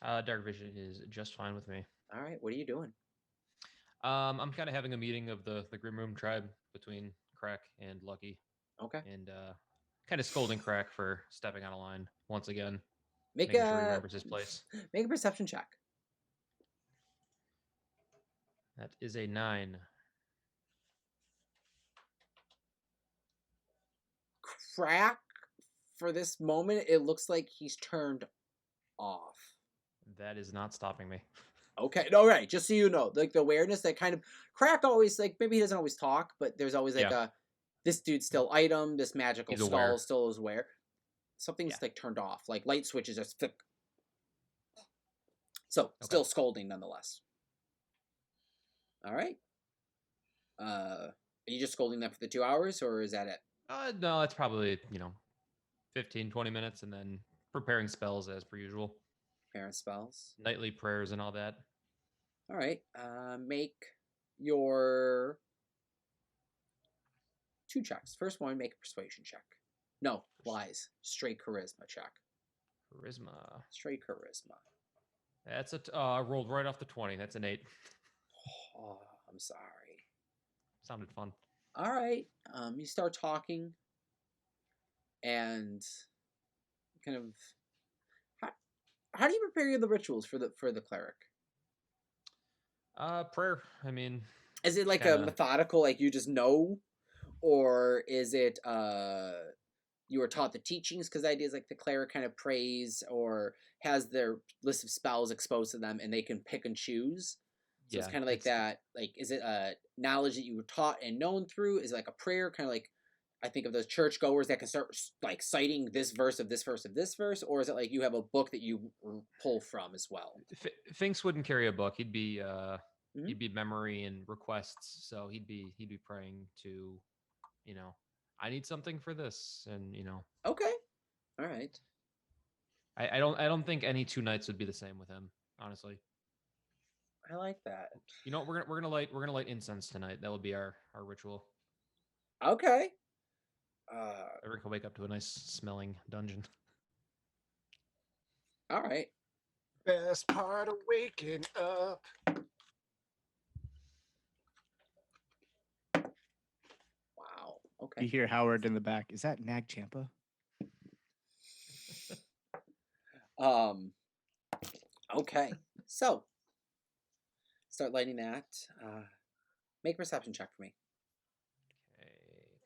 Dark vision is just fine with me. All right. What are you doing? I'm kind of having a meeting of the Grim Room tribe between Crack and Lucky. Okay. And kind of scolding Crack for stepping out of line once again. Make making sure he remembers his place. Make a perception check. That is a 9. Crack, for this moment, it looks like he's turned off. That is not stopping me. Okay, all right. Just so you know, like the awareness that kind of Crack always like maybe he doesn't always talk, but there's always like this dude's still item, this magical He's skull aware. still is aware. Something's like turned off, like light switches are thick. So still scolding nonetheless. All right. Are you just scolding them for the 2 hours, or is that it? No, it's probably 15, 20 minutes, and then preparing spells as per usual. Preparing spells. Nightly prayers and all that. All right. Make your 2 checks. First one, make a persuasion check. No, lies. Straight charisma check. Charisma. Straight charisma. That's rolled right off the 20. That's an 8. Oh, I'm sorry. Sounded fun. All right. You start talking, and kind of how do you prepare the rituals for the cleric? Prayer. I mean, is it like kinda... a methodical, like you just know, or is it you were taught the teachings? Because the idea is like the cleric kind of prays or has their list of spells exposed to them, and they can pick and choose. So it's kind of like that. Like, is it a knowledge that you were taught and known through? Is it like a prayer, kind of like I think of those churchgoers that can start like citing this verse of this verse of this verse, or is it like you have a book that you pull from as well? Finks wouldn't carry a book. He'd be memory and requests. So he'd be praying to, I need something for this, and Okay, all right. I don't think any 2 nights would be the same with him, honestly. I like that. We're gonna light incense tonight. That will be our ritual. Okay. Everyone can wake up to a nice smelling dungeon. All right. Best part of waking up. Wow. Okay. You hear Howard in the back. Is that Nag Champa? Okay. So start lighting that. Make a perception check for me. Okay,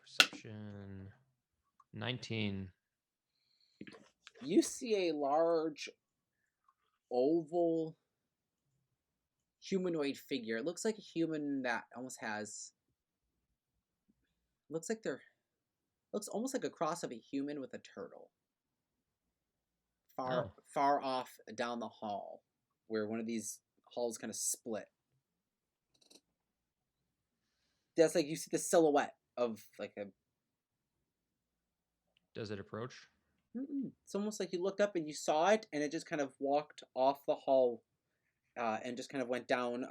perception 19. You see a large oval humanoid figure. It looks like a human that almost has looks almost like a cross of a human with a turtle. Far off down the hall, where one of these halls kind of split. That's like you see the silhouette of like a. Does it approach? It's almost like you looked up and you saw it, and it just kind of walked off the hall, and just kind of went down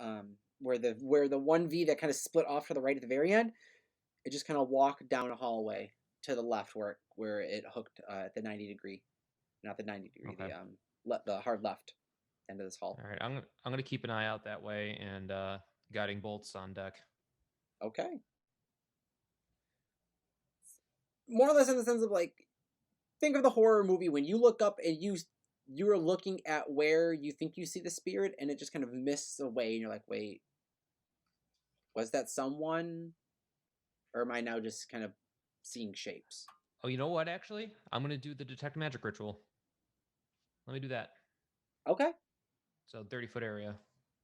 where the 1V that kind of split off to the right at the very end. It just kind of walked down a hallway to the left where it hooked at the 90 degree, not the 90 degree, Okay. the hard left end of this hall. All right, I'm gonna keep an eye out that way and guiding bolts on deck. Okay. More or less in the sense of like, think of the horror movie when you look up and you're looking at where you think you see the spirit, and it just kind of mists away, and you're like, wait, was that someone, or am I now just kind of seeing shapes? Oh, you know what? Actually, I'm gonna do the detect magic ritual. Let me do that. Okay. So 30-foot area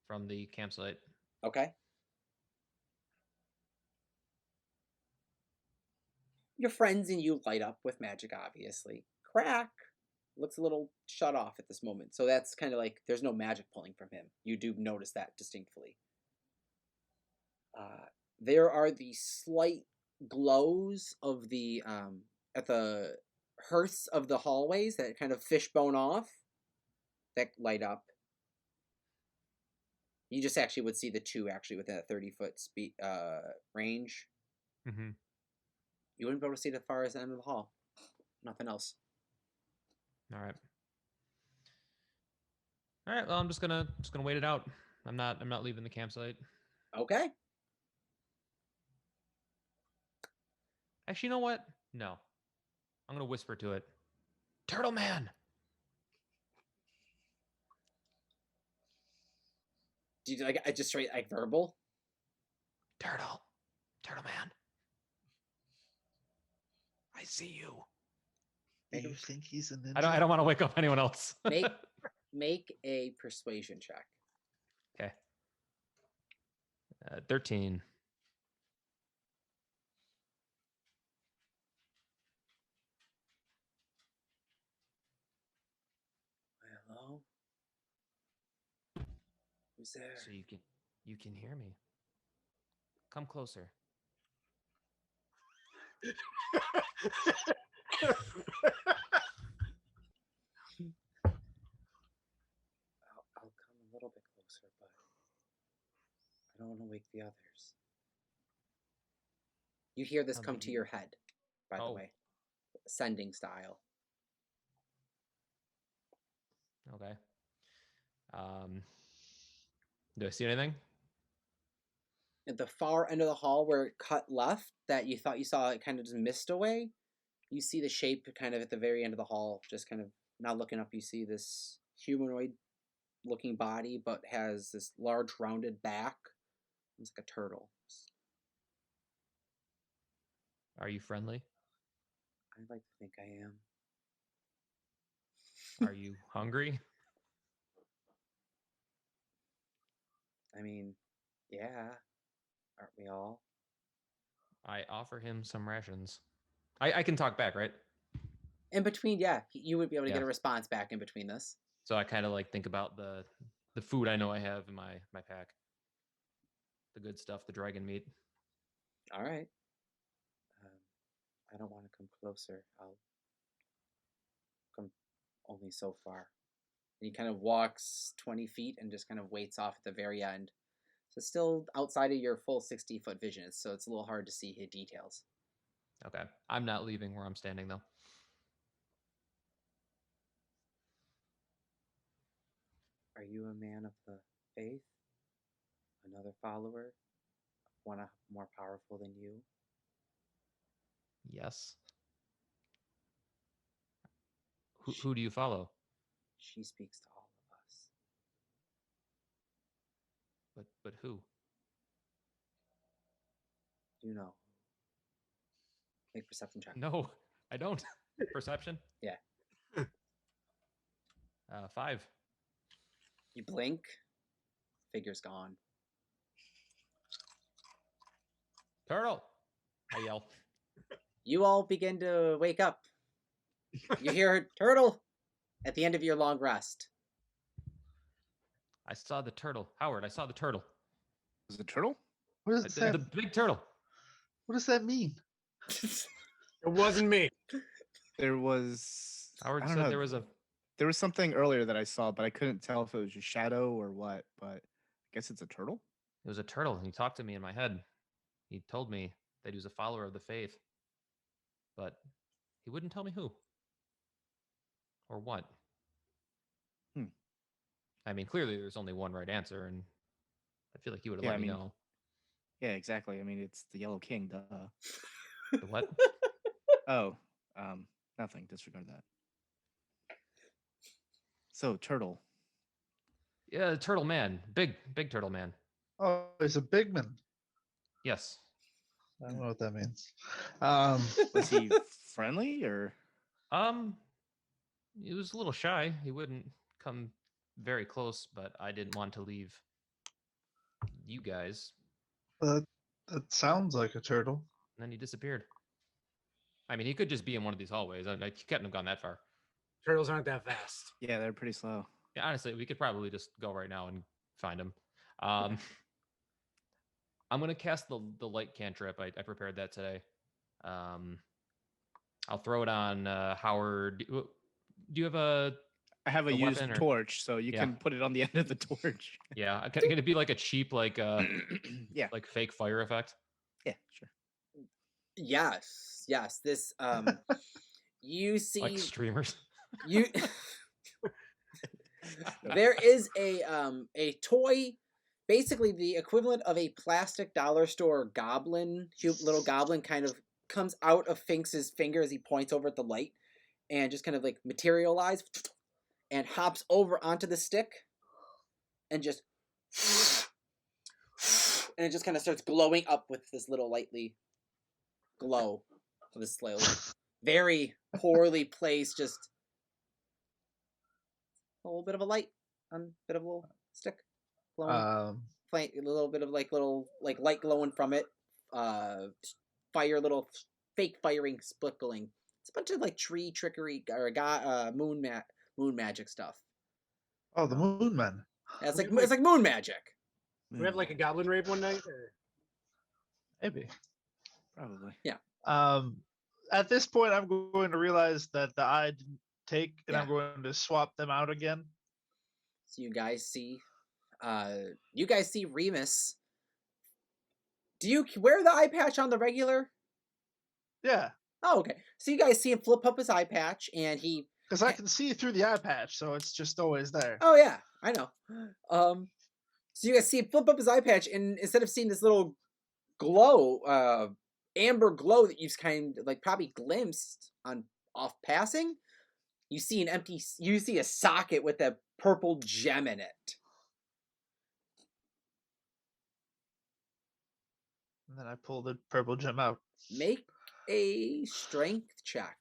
from the campsite. Okay. Your friends and you light up with magic, obviously. Crack looks a little shut off at this moment. So that's kind of like there's no magic pulling from him. You do notice that distinctly. There are the slight glows of the at the hearths of the hallways that kind of fishbone off that light up. You just actually would see the two actually within a 30-foot speed range. Mm-hmm. You wouldn't be able to see the far as the end of the hall. Nothing else. All right. Well, I'm just gonna wait it out. I'm not leaving the campsite. Okay. Actually, you know what? No. I'm gonna whisper to it. Turtle Man. Do you like I just straight like verbal? Turtle Man. I see you. Do you think he's a ninja? I don't want to wake up anyone else. Make a persuasion check. Okay. 13. Hello? Who's there? So you can hear me. Come closer. I'll come a little bit closer, but I don't want to wake the others. You hear this come to your head, by the way. ascending style. Okay. Do I see anything? At the far end of the hall where it cut left, that you thought you saw it kind of just mist away, you see the shape kind of at the very end of the hall, just kind of now looking up, you see this humanoid looking body, but has this large rounded back. It's like a turtle. Are you friendly? I'd like to think I am. Are you hungry? I mean, yeah. Aren't we all? I offer him some rations. I can talk back, right? In between, yeah. You would be able to get a response back in between this. So I kind of like think about the food I know I have in my pack. The good stuff, the dragon meat. All right. I don't want to come closer. I'll come only so far. And he kind of walks 20 feet and just kind of waits off at the very end. So still outside of your full 60-foot vision, so it's a little hard to see his details. Okay. I'm not leaving where I'm standing, though. Are you a man of the faith? Another follower? One more powerful than you? Yes. Who do you follow? She speaks to all of us. But who? You know. Make perception check. No, I don't. Perception? Yeah. 5. You blink. Figure's gone. Turtle! I yell. You all begin to wake up. You hear turtle at the end of your long rest. I saw the turtle. Howard, I saw the turtle. Was it turtle? What does that? The big turtle. What does that mean? It wasn't me. There was. Howard I don't said know. there was something earlier that I saw, but I couldn't tell if it was a shadow or what. But I guess it's a turtle. It was a turtle, and he talked to me in my head. He told me that he was a follower of the faith, but he wouldn't tell me who or what. I mean, clearly there's only one right answer, and I feel like he would have let me know. Yeah, exactly. I mean, it's the Yellow King, duh. The what? Oh, nothing. Disregard that. So, turtle. Yeah, turtle man. Big turtle man. Oh, he's a big man. Yes. I don't know what that means. Was he friendly or? He was a little shy. He wouldn't come very close, but I didn't want to leave you guys. That sounds like a turtle. And then he disappeared. I mean, he could just be in one of these hallways. I couldn't have gone that far. Turtles aren't that fast. Yeah, they're pretty slow. Yeah, honestly, we could probably just go right now and find him. I'm going to cast the light cantrip. I prepared that today. I'll throw it on Howard. Do you have a... I have a used torch, so you can put it on the end of the torch. Yeah, can it be like a cheap, like yeah, like fake fire effect? Yeah, sure. Yes. This you see like streamers. You there is a toy, basically the equivalent of a plastic dollar store goblin, cute little goblin, kind of comes out of Finks's finger as he points over at the light, and just kind of like materialize and hops over onto the stick, and just and it just kind of starts glowing up with this little lightly glow of this little very poorly placed, just a little bit of a light on a bit of a little stick glowing, a little bit of like light glowing from it, fire, little fake firing, splickling. It's a bunch of like tree trickery or moon magic stuff. Oh, the moon men. Yeah, it's like moon magic. We have like a goblin rave one night, or maybe, probably. Yeah. At this point, I'm going to realize that the eye didn't take, and I'm going to swap them out again. So you guys see Remus. Do you wear the eye patch on the regular? Yeah. Oh, okay. So you guys see him flip up his eye patch, and he. Because I can see through the eye patch, so it's just always there. Oh yeah, I know. So you guys see him flip up his eye patch, and instead of seeing this little glow, amber glow that you've kind of like probably glimpsed on off passing, you see a socket with a purple gem in it. And then I pull the purple gem out. Make a strength check.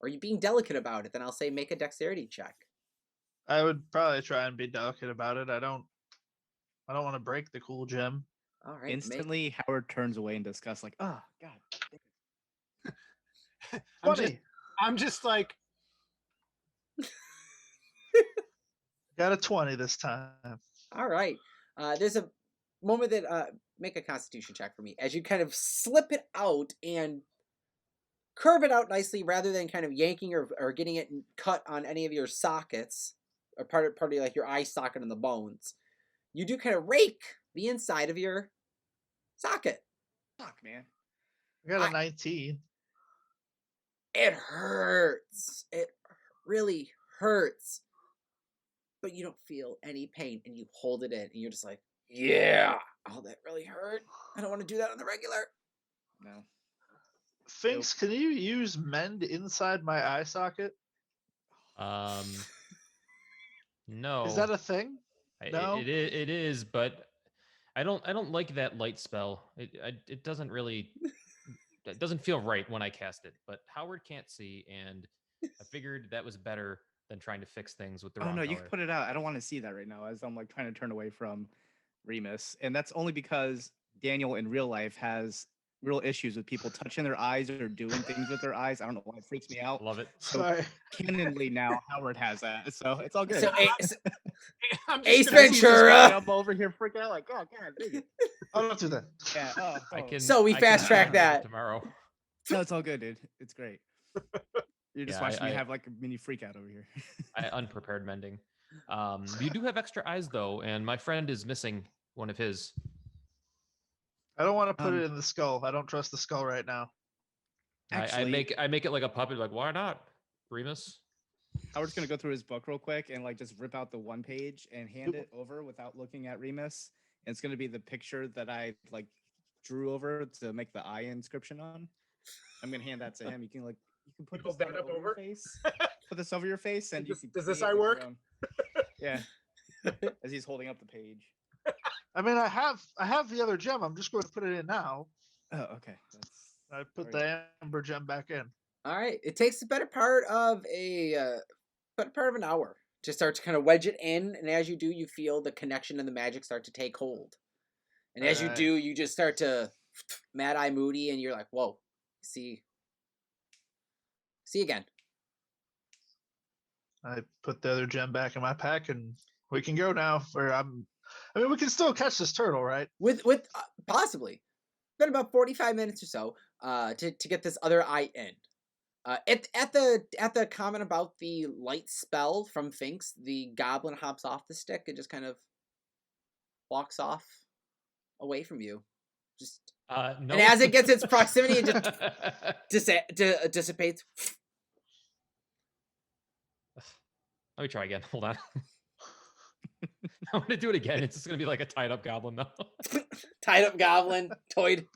Are you being delicate about it? Then I'll say make a dexterity check. I would probably try and be delicate about it. I don't want to break the cool gem. All right. Instantly, Howard turns away in disgust, like, "Oh God." I'm just like, got a 20 this time. All right. There's a moment that make a Constitution check for me as you kind of slip it out and curve it out nicely, rather than kind of yanking or getting it cut on any of your sockets or part of like your eye socket and the bones. You do kind of rake the inside of your socket. Fuck, man. I got a 19. It hurts. It really hurts. But you don't feel any pain, and you hold it in, and you're just like, yeah. Oh, that really hurt. I don't want to do that on the regular. No. Finks, can you use mend inside my eye socket? No. Is that a thing? No. It is, but I don't like that light spell. It doesn't really. It doesn't feel right when I cast it. But Howard can't see, and I figured that was better than trying to fix things with the wrong no, color. you can put it out. I don't want to see that right now, as I'm like trying to turn away from Remus, and that's only because Daniel in real life has real issues with people touching their eyes or doing things with their eyes. I don't know why it freaks me out. Love it. So Sorry. Canonly now Howard has that, so it's all good. So I'm Ace just gonna- Ventura. I'm over here freaking out like, oh God, baby. Oh, don't do that. Yeah. Oh, I can. So we I fast can track handle it that. tomorrow. No, it's all good, dude. It's great. You're just Yeah, watching me I- have like a mini freak out over here. Unprepared mending. You do have extra eyes though, and my friend is missing one of his. I don't want to put it in the skull. I don't trust the skull right now. I make it like a puppet. Like, why not, Remus? Howard's gonna go through his book real quick and like just rip out the one page and hand it over without looking at Remus. And it's gonna be the picture that I like drew over to make the eye inscription on. I'm gonna hand that to him. You can put Hold this that thing up over over? your face. Put this over your face, and Does this create eye like your work? own- Yeah. As he's holding up the page. I mean, I have the other gem. I'm just going to put it in now. Oh, okay. I put All the amber gem back in. All right. It takes the better part of an hour to start to kind of wedge it in, and as you do, you feel the connection and the magic start to take hold. And as you Alright. do, you just start to Mad Eye Moody, and you're like, "Whoa, see again." I put the other gem back in my pack, and we can go now. We can still catch this turtle, right? With possibly, been about 45 minutes or so to get this other eye in. At the comment about the light spell from Finks, the goblin hops off the stick and just kind of walks off away from you. Just No. and as it gets its proximity, it just dissipates. Let me try again. Hold on. I'm gonna do it again. It's just gonna be like a tied up goblin now. Tied up goblin, toyed.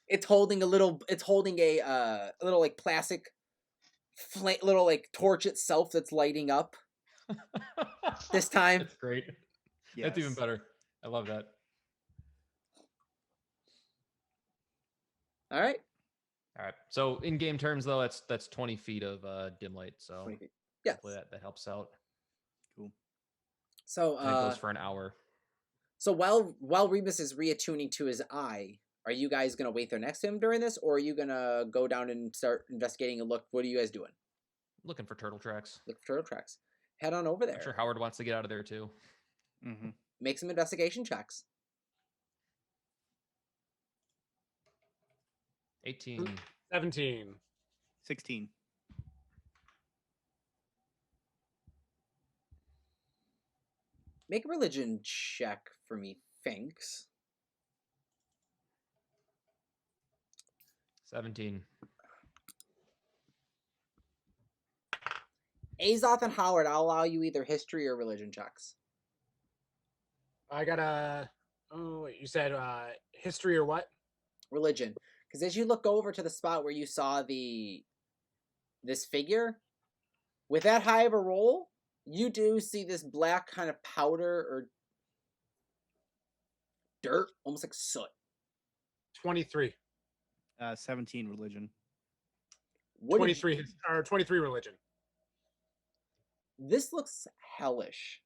It's holding a little like plastic little like torch itself that's lighting up. This time. That's great. That's even better. I love that. All right. All right. So in game terms though, that's 20 feet of dim light. So yeah, that helps out. Cool. So and it goes for an hour. So while Remus is reattuning to his eye, are you guys gonna wait there next to him during this, or are you gonna go down and start investigating a look? What are you guys doing? Looking for turtle tracks. Look for turtle tracks. Head on over there. I'm sure Howard wants to get out of there too. Mm-hmm. Make some investigation checks. 18. 17. 16. Make a religion check for me, Finks. 17. Azoth and Howard, I'll allow you either history or religion checks. I got a. Oh, wait, you said history or what? Religion. Because as you look over to the spot where you saw this figure, with that high of a roll, you do see this black kind of powder or dirt, almost like soot. 23. 17 religion. 23 or 23 religion. This looks hellish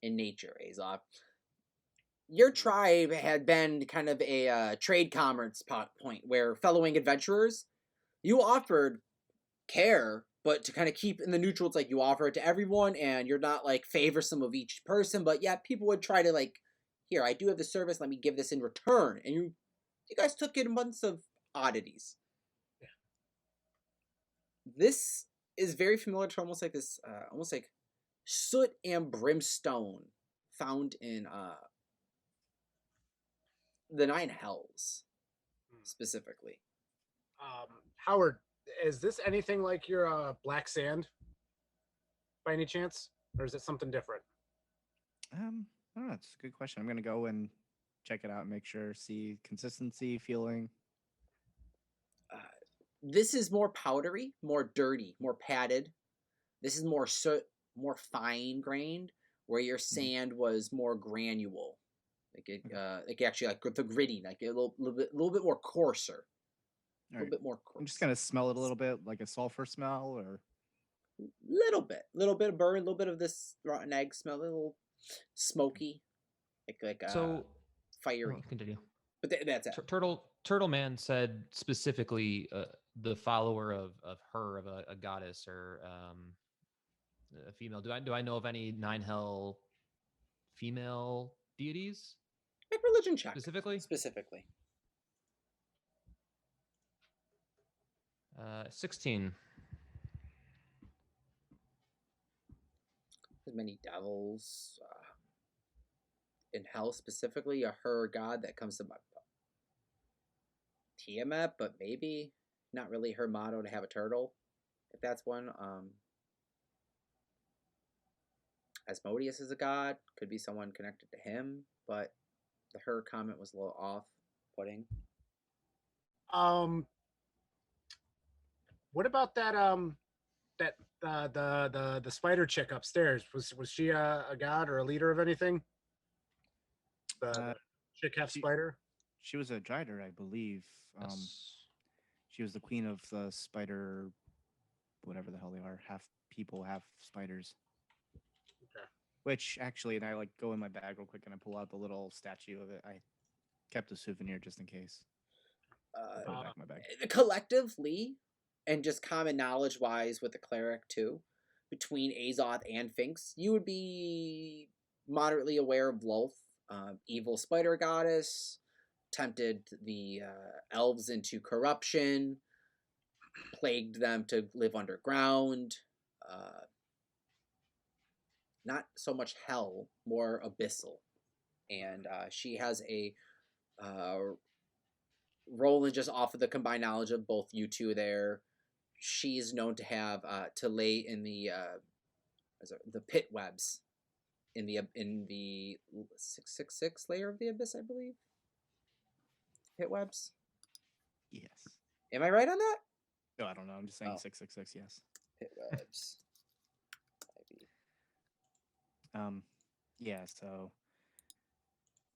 in nature, Azoth. Your tribe had been kind of a trade commerce point where fellowing adventurers, you offered care, but to kind of keep in the neutral, it's like you offer it to everyone and you're not like favor some of each person, but yeah, people would try to like, here, I do have the service, let me give this in return. And you guys took in a bunch of oddities. Yeah. This is very familiar to almost like this, almost like soot and brimstone found in the Nine Hells, specifically. Howard, is this anything like your black sand by any chance? Or is it something different? I don't know. It's a good question. I'm going to go and check it out and make sure, see consistency, feeling. This is more powdery, more dirty, more padded. This is more soot, more fine grained, where your sand was more granule. Like actually like the gritty, like a little bit more coarser. A little bit more coarse. I'm just gonna smell it a little bit, like a sulfur smell, or little bit of burn, a little bit of this rotten egg smell, a little smoky, like So fiery. Continue. But that's it. Turtle Man said specifically the follower of a goddess or a female. Do I know of any Nine Hell female deities? Make religion check. Specifically. 16. There's many devils in hell, specifically a her god that comes to my Tiamat, but maybe not really her motto to have a turtle, if that's one. Asmodeus is a god, could be someone connected to him, but the her comment was a little off-putting. What about that the spider chick upstairs? Was she a god or a leader of anything? The chick half spider? She was a drider, I believe. Yes. She was the queen of the spider, whatever the hell they are, half people, half spiders. Okay. Which actually, and I like go in my bag real quick and I pull out the little statue of it. I kept a souvenir just in case. Put it back in my bag. Collectively, and just common knowledge wise with the cleric too, between Azoth and Finks, you would be moderately aware of Lolth, evil spider goddess, tempted the elves into corruption, plagued them to live underground. Not so much hell, more abyssal. And she has a rolling just off of the combined knowledge of both you two there. She's known to have to lay in the pit webs in the 666 layer of the abyss, I believe. Pit webs. Yes. Am I right on that? No, I don't know. I'm just saying 666. Yes. Pit webs. Yeah. So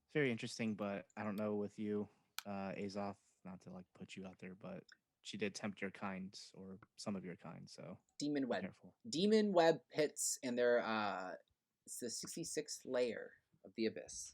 it's very interesting, but I don't know with you, Azoth. Not to like put you out there, but she did tempt your kind or some of your kind. So demon web. Careful. Demon web pits, and they're it's the 66th layer of the abyss.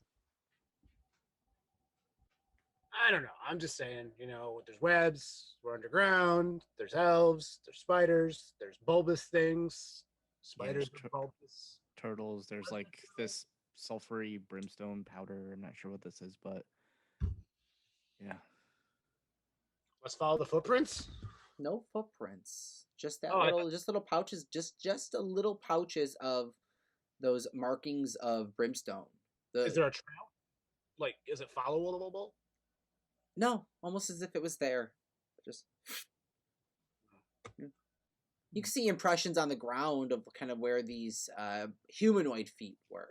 I don't know. I'm just saying, there's webs, we're underground, there's elves, there's spiders, there's bulbous things, spiders are bulbous. Turtles, there's like this sulfury brimstone powder. I'm not sure what this is, but yeah. Let's follow the footprints. No footprints. Just just little pouches. Just a little pouches of those markings of brimstone. Is there a trail? Like, is it followable? No, almost as if it was there. Just you can see impressions on the ground of kind of where these humanoid feet were.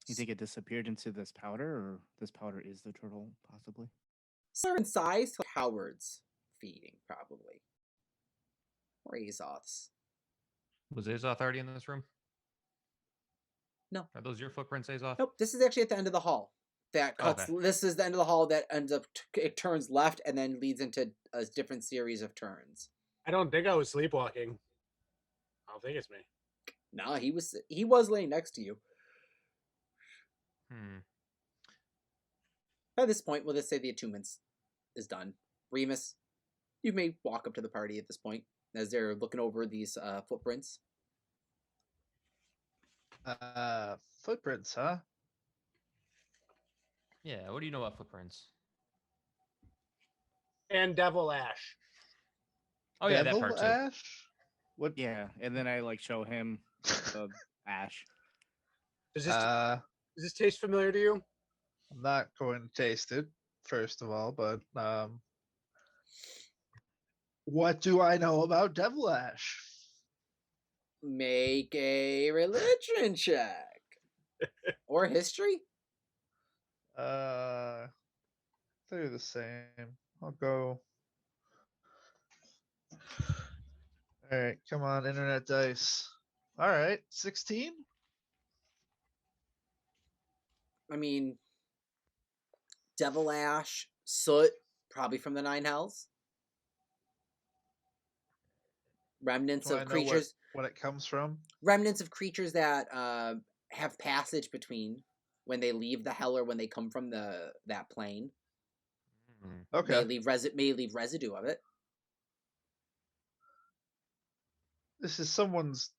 You think it disappeared into this powder, or this powder is the turtle, possibly? Similar in size to Howard's feeding, probably. Or Azoth's. Was Azoth already in this room? No. Are those your footprints, Azoth? Nope, this is actually at the end of the hall. That cuts. Okay. This is the end of the hall that ends up. It turns left and then leads into a different series of turns. I don't think I was sleepwalking. I don't think it's me. No, he was laying next to you. By this point, we'll just say the attunements is done. Remus, you may walk up to the party at this point as they're looking over these footprints. Footprints, huh? Yeah, what do you know about footprints? And Devil Ash. Oh yeah, that Devil part too. Ash? What? Yeah, and then I like show him the ash. Does this taste familiar to you? I'm not going to taste it, first of all, but what do I know about Devil Ash? Make a religion check. Or history? They're the same. I'll go. All right, come on, internet dice. All right, 16. I mean, Devil Ash, soot, probably from the Nine Hells. Remnants Do I of know creatures. what it comes from? Remnants of creatures that have passage between when they leave the hell or when they come from that plane. Okay. May leave residue of it. This is someone's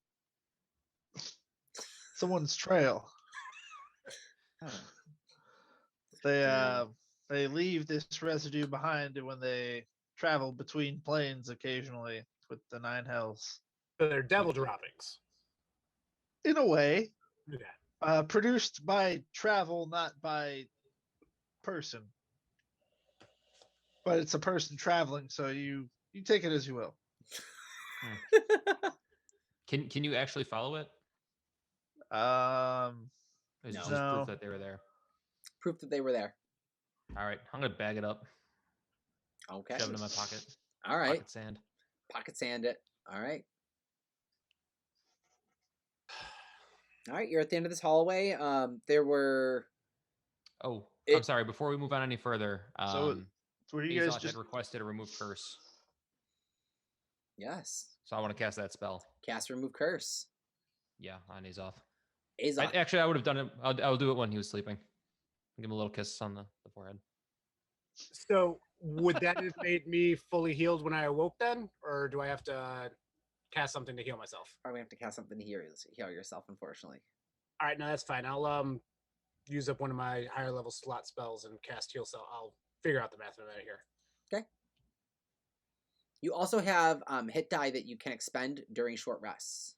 trail. They leave this residue behind when they travel between planes occasionally with the Nine Hells. So they're devil droppings. In a way. Okay. Produced by travel, not by person. But it's a person traveling, so you take it as you will. Can you actually follow it? Is it No. just proof that they were there? Proof that they were there. All right, I'm gonna bag it up. Okay. Shove it in my pocket. All right. Pocket sand. Pocket sand it. All right. All right, you're at the end of this hallway. There were. Oh, I'm sorry. Before we move on any further, so were you guys Azoth just had requested a remove curse? Yes. So I want to cast that spell. Cast remove curse. Yeah, on Azoth. Azoth. Actually, I would have done it. I'll do it when he was sleeping. Give him a little kiss on the forehead. So would that have made me fully healed when I awoke then? Or do I have to cast something to heal myself? Or we have to cast something to heal yourself, unfortunately. All right, no, that's fine. I'll use up one of my higher level slot spells and cast heal cell. I'll figure out the math of that here. Okay. You also have hit die that you can expend during short rests.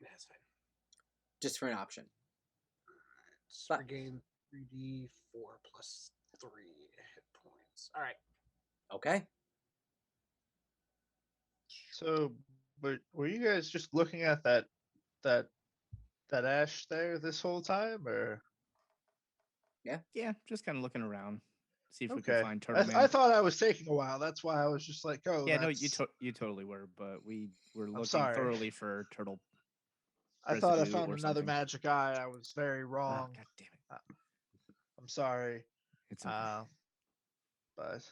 That's fine. Just for an option. But regain 3d4 plus 3 hit points. All right. Okay. So, but were you guys just looking at that ash there this whole time, or? Yeah, just kind of looking around, see if we Okay. can find Turtle Man. I thought I was taking a while. That's why I was just like, oh. Yeah, no, you totally were, but we were looking thoroughly for turtle. I thought I found or another something. magic eye. I was very wrong. God damn it. I'm sorry. It's okay. But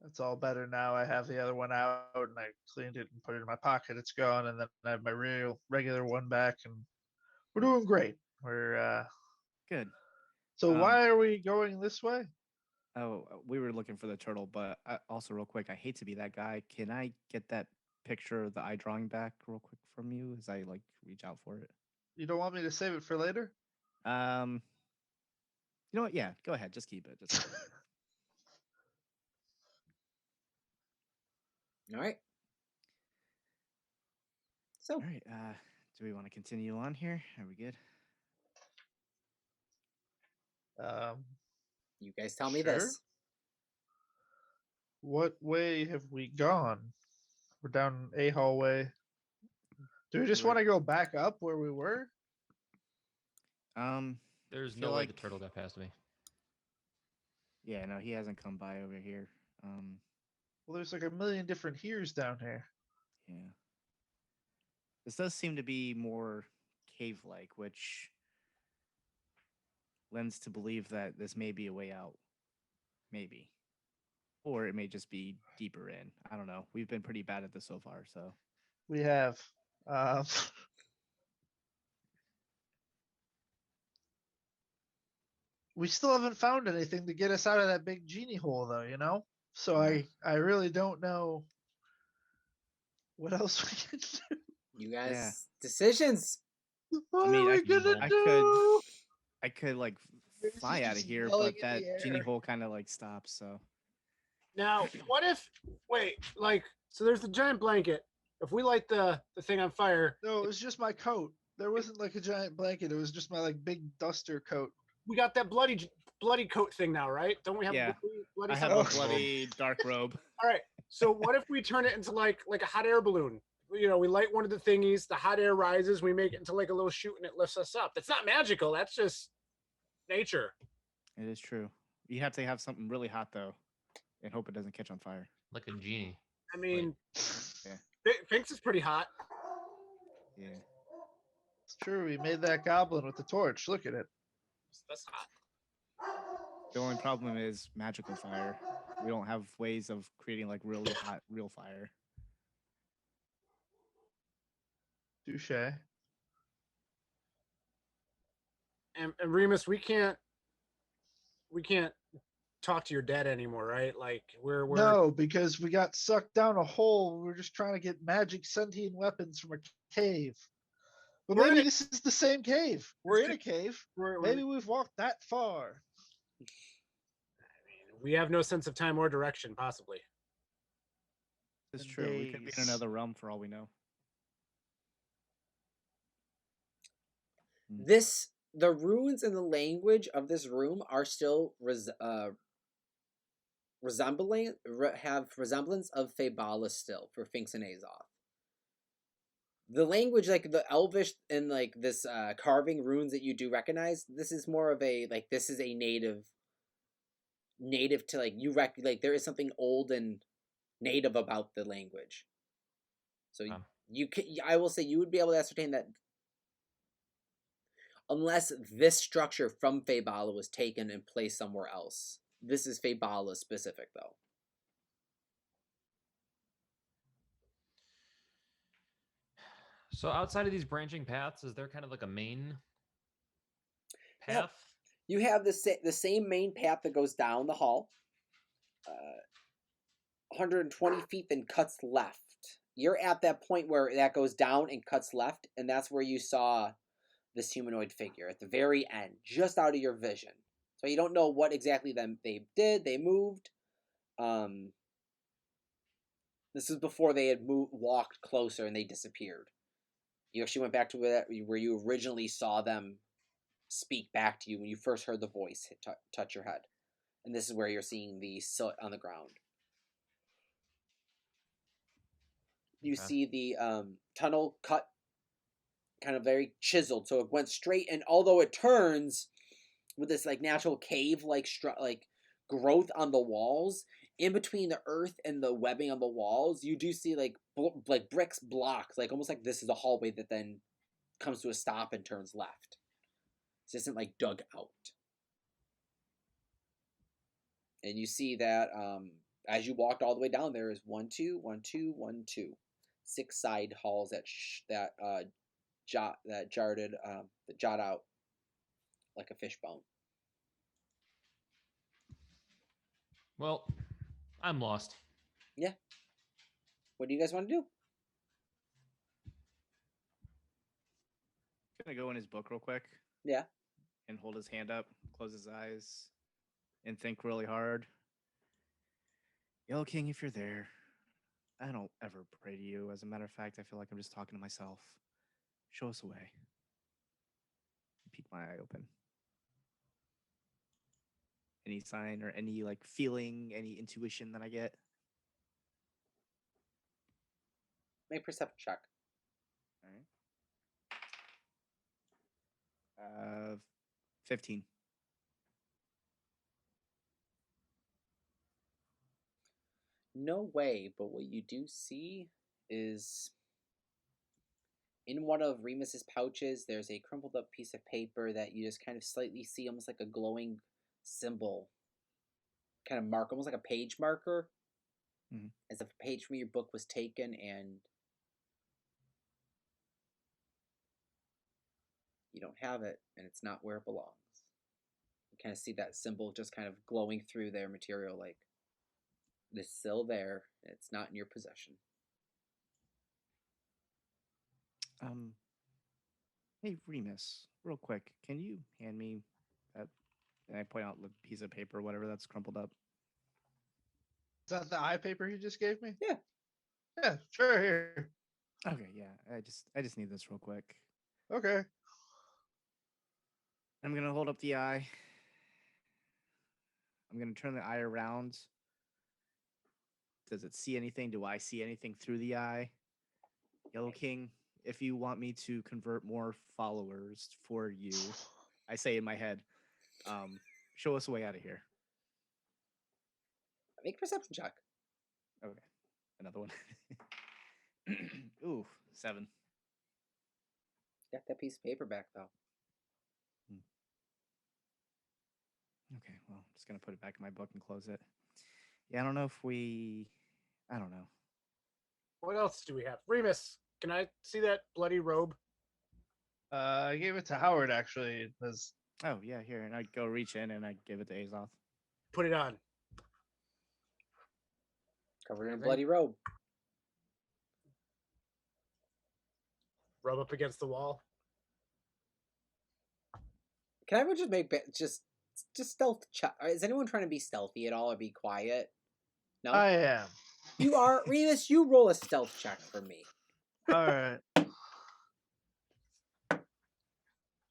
it's all better now. I have the other one out and I cleaned it and put it in my pocket. It's gone, and then I have my regular one back, and we're doing great. We're good. So why are we going this way? Oh, we were looking for the turtle, but also real quick, I hate to be that guy. Can I get that picture of the eye drawing back real quick from you as I reach out for it? You don't want me to save it for later? You know what? Yeah, go ahead. Just keep it. All right. So. All right. Do we want to continue on here? Are we good? You guys tell me this. What way have we gone? We're down a hallway. Do we just want to go back up where we were? There's no way the turtle got past me. Yeah, no, he hasn't come by over here. Well, there's like a million different here's down here. Yeah. This does seem to be more cave-like, which lends to believe that this may be a way out. Maybe. Or it may just be deeper in. I don't know. We've been pretty bad at this so far, so. We have. We still haven't found anything to get us out of that big genie hole, though, you know? So Yeah. I really don't know what else we can do. You guys, decisions. What I mean, are we gonna do? I could like Yours fly is out of just here, yelling but in that the genie air. hole kind of like stops, so. Now, what if? Wait, like, so there's the giant blanket. If we light the thing on fire, No, it was just my coat. There wasn't like a giant blanket. It was just my like big duster coat. we got that bloody coat thing now, right? Don't we have Yeah. bloody I have something? a bloody dark robe. All right. So what if we turn it into like a hot air balloon? You know, we light one of the thingies, the hot air rises, we make it into like a little chute, and it lifts us up. That's not magical. That's just nature. It is true. You have to have something really hot though, and hope it doesn't catch on fire. Like a genie. I mean, Yeah. Finks is pretty hot. Yeah. It's true. We made that goblin with the torch. Look at it. That's hot. The only problem is magical fire. We don't have ways of creating like really hot real fire. Touche. And Remus, we can't talk to your dad anymore, right? Like we're No, because we got sucked down a hole. We were just trying to get magic sentient weapons from a cave. But We're maybe in this is the same cave. We're in a cave. we're- Maybe we've walked that far. we have no sense of time or direction, possibly. It's In true. We could be in days. another realm for all we know. The runes and the language of this room are still have resemblance of Faybala still for Finks and Azoth. The language, like the Elvish and like this carving runes that you do recognize, this is more of a like this is a native to like like there is something old and native about the language. So I will say you would be able to ascertain that unless this structure from Faybala was taken and placed somewhere else. This is Faybala specific, though. So outside of these branching paths, is there kind of like a main path? Yep. You have the same main path that goes down the hall. 120 feet, then cuts left. You're at that point where that goes down and cuts left, and that's where you saw this humanoid figure at the very end, just out of your vision. So you don't know what exactly they did. They moved. This is before they had walked closer and they disappeared. You actually went back to where you originally saw them speak back to you when you first heard the voice touch your head. And this is where you're seeing the soot on the ground. You see the tunnel cut kind of very chiseled, so it went straight, and although it turns with this like natural cave like growth on the walls, in between the earth and the webbing on the walls, you do see like bricks blocked, like almost like this is a hallway that then comes to a stop and turns left. This isn't like dug out. And you see that as you walked all the way down, there is 1, 2, 1, 2, 1, 2, 6 side halls that jot out like a fishbone. Well, I'm lost. Yeah. What do you guys want to do? I'm gonna go in his book real quick. Yeah. And hold his hand up, close his eyes, and think really hard. Yellow King, if you're there, I don't ever pray to you. As a matter of fact, I feel like I'm just talking to myself. Show us a way. Keep my eye open. any sign or any like feeling, any intuition that I get? Make perception check. All right. 15. No way, but what you do see is in one of Remus's pouches, there's a crumpled up piece of paper that you just kind of slightly see, almost like a glowing symbol, kind of mark, almost like a page marker, as if a page from your book was taken and you don't have it, and it's not where it belongs. You kind of see that symbol just kind of glowing through their material, like it's still there, and it's not in your possession. Hey, Remus, real quick, can you hand me that? And I point out the piece of paper, whatever that's crumpled up. Is that the eye paper he just gave me? Yeah. Yeah, sure. Here. Okay, yeah. I just need this real quick. Okay. I'm gonna hold up the eye. I'm gonna turn the eye around. Does it see anything? Do I see anything through the eye? Yellow King, if you want me to convert more followers for you, I say in my head, show us a way out of here. Make a perception check. Okay. Another one. Ooh, 7. Got that piece of paper back, though. Okay, well, I'm just going to put it back in my book and close it. Yeah, I don't know. What else do we have? Remus, can I see that bloody robe? I gave it to Howard, actually. Oh, yeah, here. And I go reach in and I give it to Azoth. Put it on. Covered in a bloody robe. Rub up against the wall. Can I just make just stealth check? Is anyone trying to be stealthy at all or be quiet? No, I am. You are. Remus, you roll a stealth check for me. All right.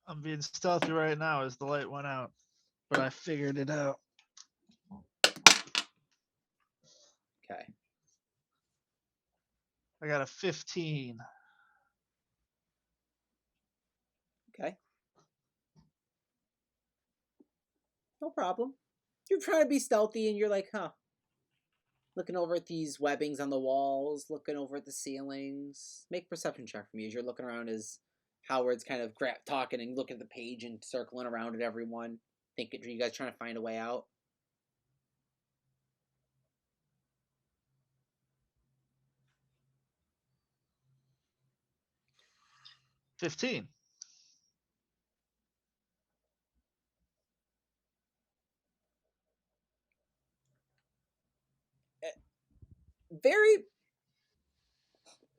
I'm being stealthy right now as the light went out, but I figured it out. Okay. I got a 15. Okay. No problem. You're trying to be stealthy and you're like, huh. Looking over at these webbings on the walls, looking over at the ceilings. Make a perception check for me as you're looking around as Howard's kind of talking and looking at the page and circling around at everyone. Thinking, are you guys trying to find a way out? $15. Very,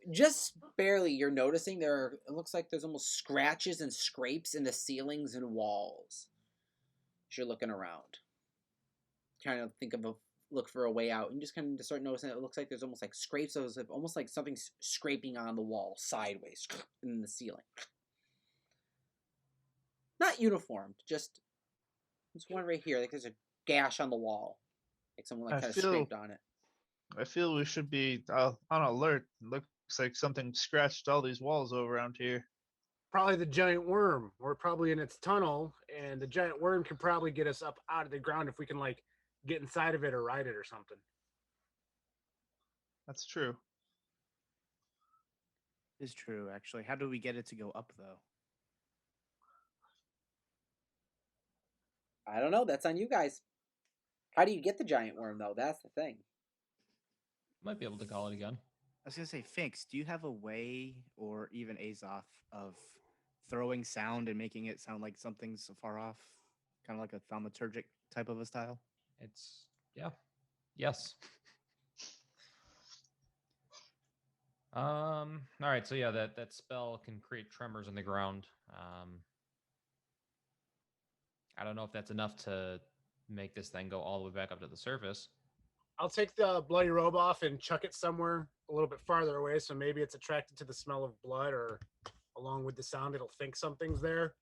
just barely, you're noticing it looks like there's almost scratches and scrapes in the ceilings and walls as you're looking around. Trying to think of look for a way out, and just kind of start noticing it looks like there's almost like scrapes of almost like something's scraping on the wall sideways in the ceiling. Not uniformed, just one right here. Like there's a gash on the wall, like someone like kind of scraped on it. I feel we should be on alert. It looks like something scratched all these walls over around here. Probably the giant worm. We're probably in its tunnel, and the giant worm can probably get us up out of the ground if we can like get inside of it or ride it or something. That's true. It's true, actually. How do we get it to go up, though? I don't know. That's on you guys. How do you get the giant worm, though? That's the thing. Might be able to call it again. I was going to say, Finks, do you have a way, or even Azoth, of throwing sound and making it sound like something's far off? Kind of like a thaumaturgic type of a style? Yes. All right, so yeah, that spell can create tremors in the ground. I don't know if that's enough to make this thing go all the way back up to the surface. I'll take the bloody robe off and chuck it somewhere a little bit farther away, so maybe it's attracted to the smell of blood, or along with the sound, it'll think something's there.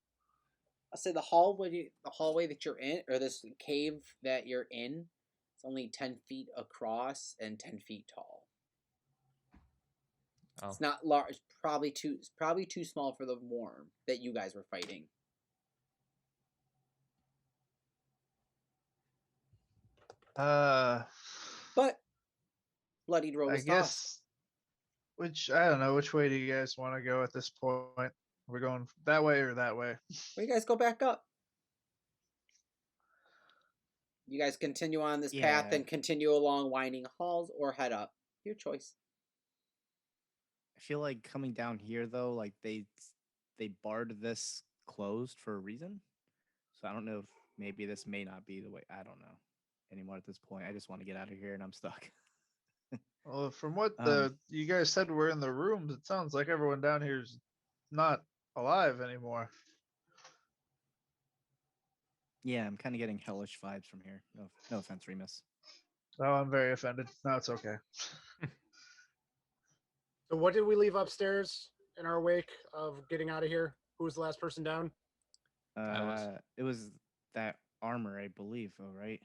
I'll say the hallway that you're in, or this cave that you're in, it's only 10 feet across and 10 feet tall. Oh. It's not large. It's probably too small for the worm that you guys were fighting. But bloodied road I is guess. I don't know. Which way do you guys want to go at this point? We're going that way or that way? Well, you guys go back up. You guys continue on this path and continue along winding halls, or head up. Your choice. I feel like coming down here though, like they barred this closed for a reason. So I don't know if maybe this may not be the way. I don't know anymore at this point. I just want to get out of here and I'm stuck. Well, from what you guys said were in the rooms, it sounds like everyone down here is not alive anymore. Yeah, I'm kind of getting hellish vibes from here. No offense, Remus. Oh, I'm very offended. No, it's okay. So what did we leave upstairs in our wake of getting out of here? Who was the last person down? It was that armor, I believe. Oh, right.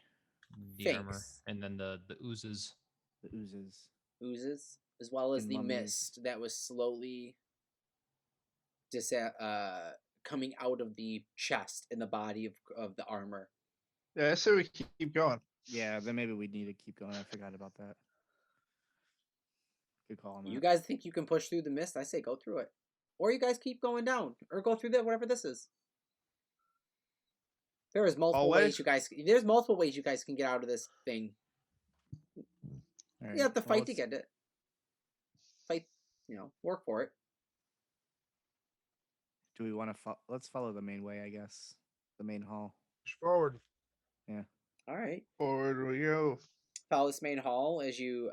The armor, and then the oozes. The oozes. Oozes, as well as And the mummies. mist that was slowly coming out of the chest and the body of the armor. Yeah, I say we keep going. Yeah, then maybe we need to keep going. I forgot about that. Good call on that. You guys think you can push through the mist? I say go through it. Or you guys keep going down. Or go through whatever this is. There's multiple ways you guys can get out of this thing. Right. You have to fight to get it. Fight, work for it. Do we want to let's follow the main way, I guess. The main hall. Push forward. Yeah. All right. Forward we go. Follow this main hall as you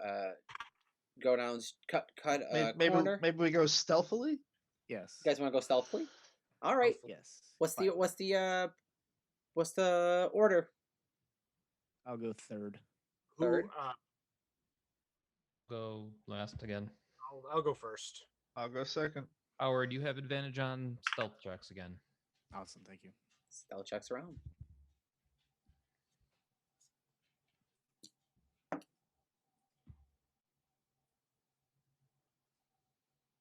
go down, cut corner. Maybe we go stealthily? Yes. You guys want to go stealthily? All right. Yes. What's the order? I'll go third. Third. Go last again. I'll go first. I'll go second. Howard, you have advantage on stealth checks again. Awesome, thank you. Stealth checks around.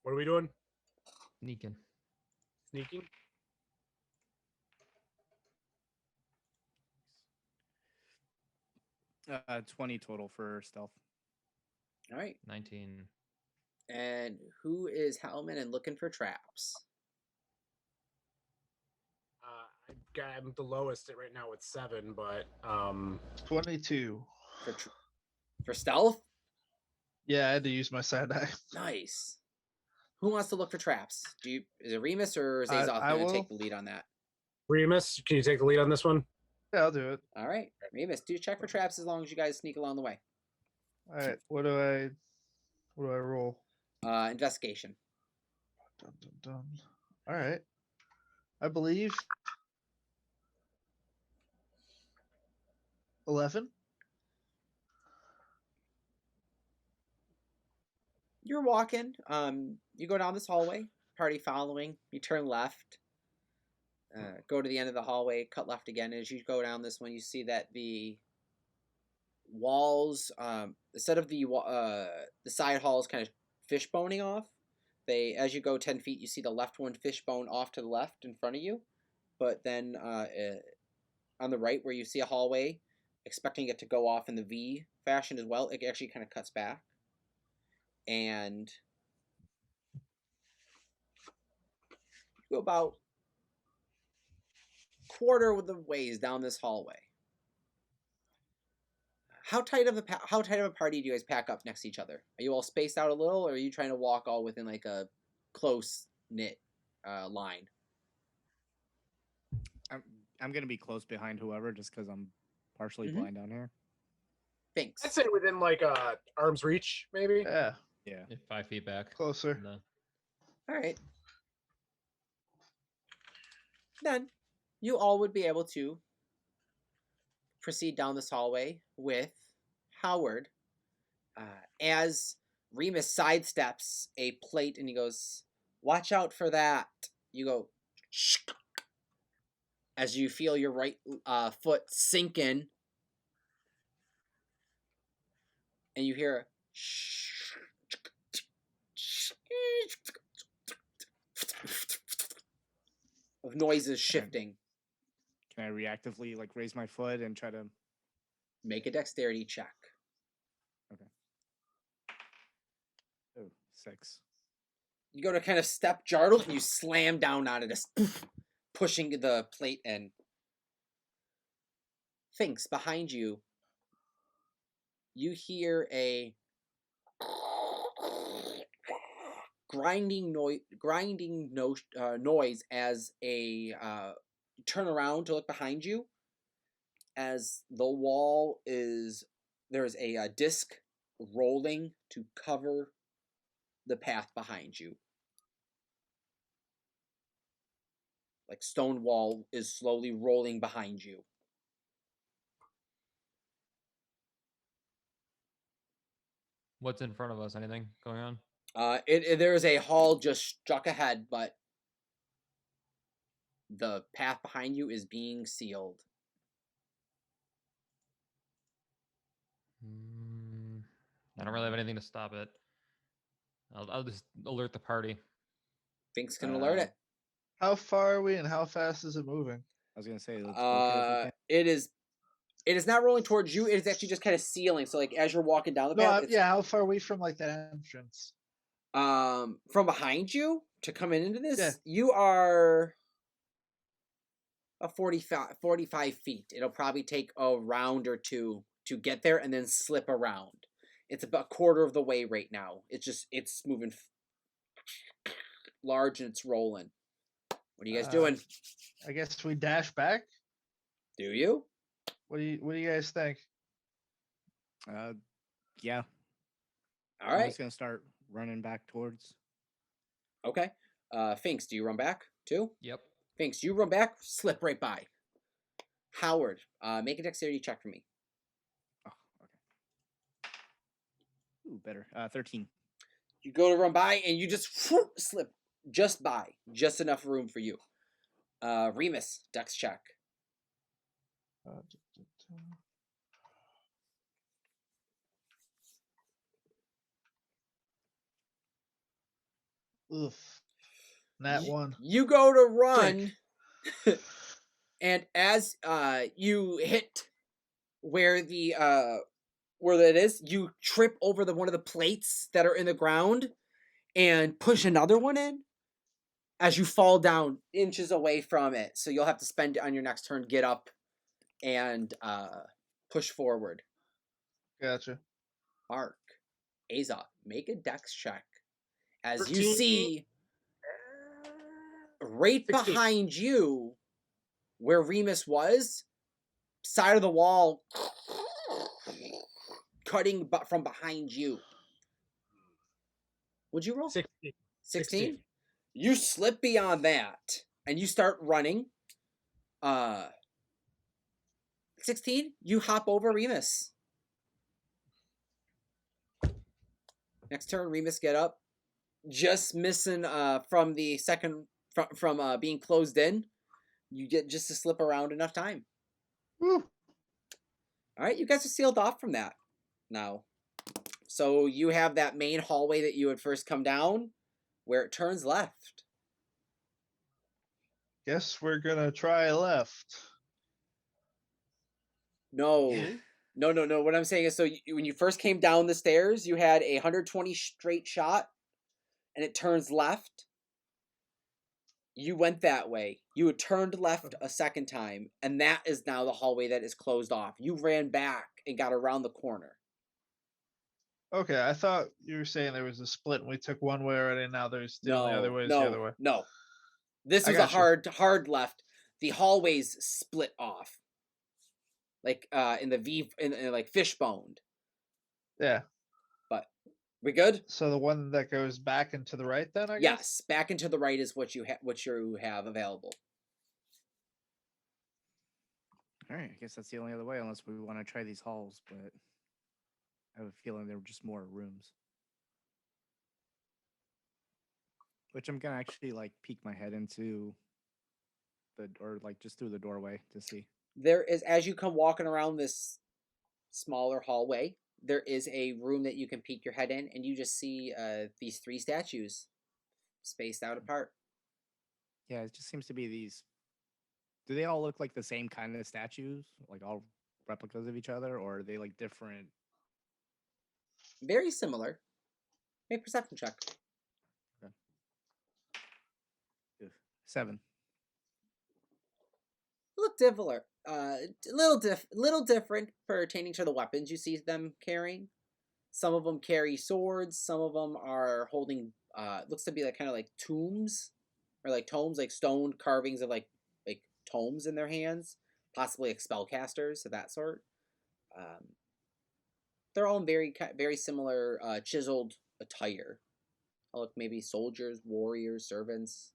What are we doing? Sneaking. 20 total for stealth. All right. 19. And who is Hellman and looking for traps? I'm the lowest right now with 7, but 22 for stealth. Yeah, I had to use my side eye. Nice. Who wants to look for traps? Is it Remus or is Azoth going to take the lead on that? Remus, can you take the lead on this one? Yeah, I'll do it. All right, Remus, do check for traps as long as you guys sneak along the way. All right, what do I roll? Investigation. Dun, dun, dun. All right, I believe 11. You're walking. You go down this hallway. Party following. You turn left. Go to the end of the hallway. Cut left again. As you go down this one, you see that the walls, instead of the side halls, kind of fishboning off. As you go 10 feet, you see the left one fishbone off to the left in front of you. But then on the right, where you see a hallway, expecting it to go off in the V fashion as well, it actually kind of cuts back. And you go about quarter of the ways down this hallway. How tight of a party do you guys pack up next to each other? Are you all spaced out a little, or are you trying to walk all within like a close knit line? I'm gonna be close behind whoever, just because I'm partially blind down here. Thanks. I'd say within like arm's reach, maybe. Yeah. 5 feet back. Closer. All right. Then you all would be able to proceed down this hallway with Howard as Remus sidesteps a plate and he goes, "Watch out for that." You go, "Shh." as you feel your right foot sink in, and you hear of noises shifting. Can I reactively like raise my foot and try to make a dexterity check? Okay. Oh, 6. You go to kind of step Jardle and you slam down on it, pushing the plate in. Finks, behind you, you hear a grinding noise as a you turn around to look behind you, as the wall there's a disc rolling to cover the path behind you. Like stone wall is slowly rolling behind you. What's in front of us? Anything going on? There's a hall just struck ahead, but the path behind you is being sealed. I don't really have anything to stop it. I'll just alert the party. Finks can alert it. How far are we and how fast is it moving? I was gonna say let's book it if we can. It is not rolling towards you. It is actually just kind of sealing. So like as you're walking down the path, yeah. How far are we from like that entrance? From behind you to come into this, Yeah. you are a 45 feet. It'll probably take a round or two to get there and then slip around. It's about a quarter of the way right now. It's moving large and it's rolling. What are you guys doing? I guess we dash back. Do you? What do you guys think? Yeah. All right. I'm just gonna start running back towards. Okay. Finks, do you run back too? Yep. Finks, you run back, slip right by. Howard, make a dexterity check for me. Oh, okay. Ooh, better. 13. You go to run by and you just slip just by. Just enough room for you. Remus, dex check. Oof. Nat 1. You go to run, and as you hit where that is, you trip over one of the plates that are in the ground and push another one in as you fall down inches away from it. So you'll have to spend it on your next turn, get up and push forward. Gotcha. Mark, Azoth, make a dex check. As 13. you see right 16. behind you where Remus was, side of the wall cutting from behind you. Would you roll? 16. 16? You slip beyond that and you start running. 16, you hop over Remus. Next turn, Remus, get up. Just missing from the second from being closed in. You get just to slip around enough time. Woo. All right, you guys are sealed off from that now. So you have that main hallway that you had first come down, where it turns left. Guess we're gonna try left. No. What I'm saying is, so when you first came down the stairs, you had a 120 straight shot, and it turns left. You went that way. You had turned left a second time, and that is now the hallway that is closed off. You ran back and got around the corner. Okay, I thought you were saying there was a split and we took one way already, and now there's the only other way is the other way. No. This was a hard left. The hallways split off. Like in the V in like fishboned. Yeah. But we good? So the one that goes back and to the right then, I guess? Yes, back and to the right is what you have available. All right, I guess that's the only other way unless we want to try these halls, but I have a feeling there were just more rooms. Which I'm gonna actually like peek my head into or like just through the doorway to see? There is, as you come walking around this smaller hallway, there is a room that you can peek your head in, and you just see these 3 statues spaced out apart. Yeah, it just seems to be these. Do they all look like the same kind of statues, like all replicas of each other, or are they like different? Very similar. Make a perception check. Okay. 7. Look little different pertaining to the weapons you see them carrying. Some of them carry swords. Some of them are holding. Looks to be like kind of like tombs, or like tomes, like stone carvings of like tomes in their hands, possibly like spellcasters of that sort. They're all in very similar chiseled attire. Look, maybe soldiers, warriors, servants.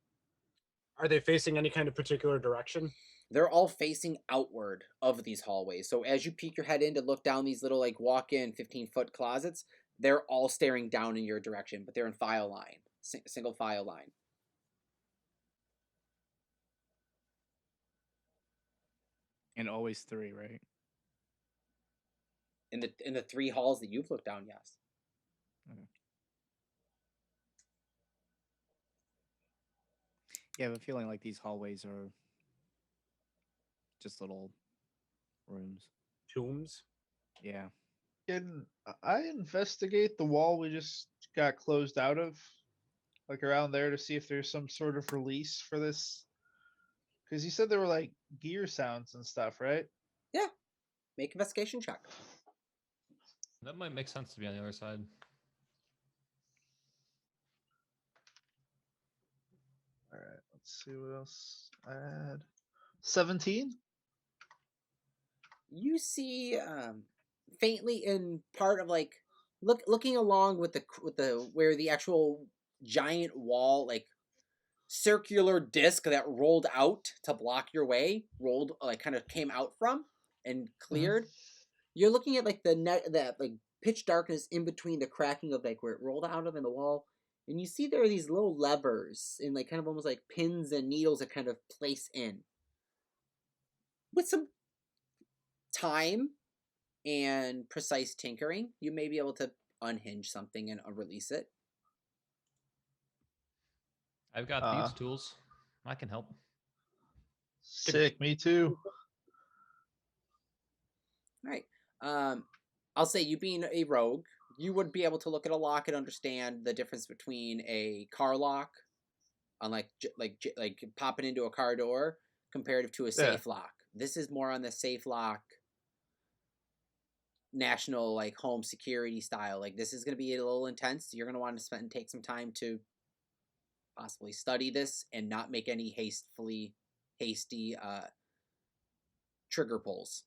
Are they facing any kind of particular direction? They're all facing outward of these hallways. So as you peek your head in to look down these little like walk-in 15-foot closets, they're all staring down in your direction, but they're in file line, single file line. And always 3, right? In the 3 halls that you've looked down, yes. Okay. Yeah, I have a feeling like these hallways are just little rooms. Tombs? Yeah. Can I investigate the wall we just got closed out of? Like around there to see if there's some sort of release for this? Because you said there were like gear sounds and stuff, right? Yeah. Make investigation check. That might make sense to be on the other side. All right, let's see what else I had. 17. You see faintly in part of like looking along with the where the actual giant wall, like circular disc that rolled out to block your way, rolled like kind of came out from and cleared. You're looking at like that like pitch darkness in between the cracking of like where it rolled out of in the wall, and you see there are these little levers and like kind of almost like pins and needles that kind of place in. With some time and precise tinkering, you may be able to unhinge something and release it. I've got these tools. I can help. Sick, me too. All right. I'll say you being a rogue, you would be able to look at a lock and understand the difference between a car lock, on like popping into a car door, comparative to a safe lock. This is more on the safe lock, national like home security style. Like this is going to be a little intense. You're going to want to take some time to possibly study this and not make any hasty trigger pulls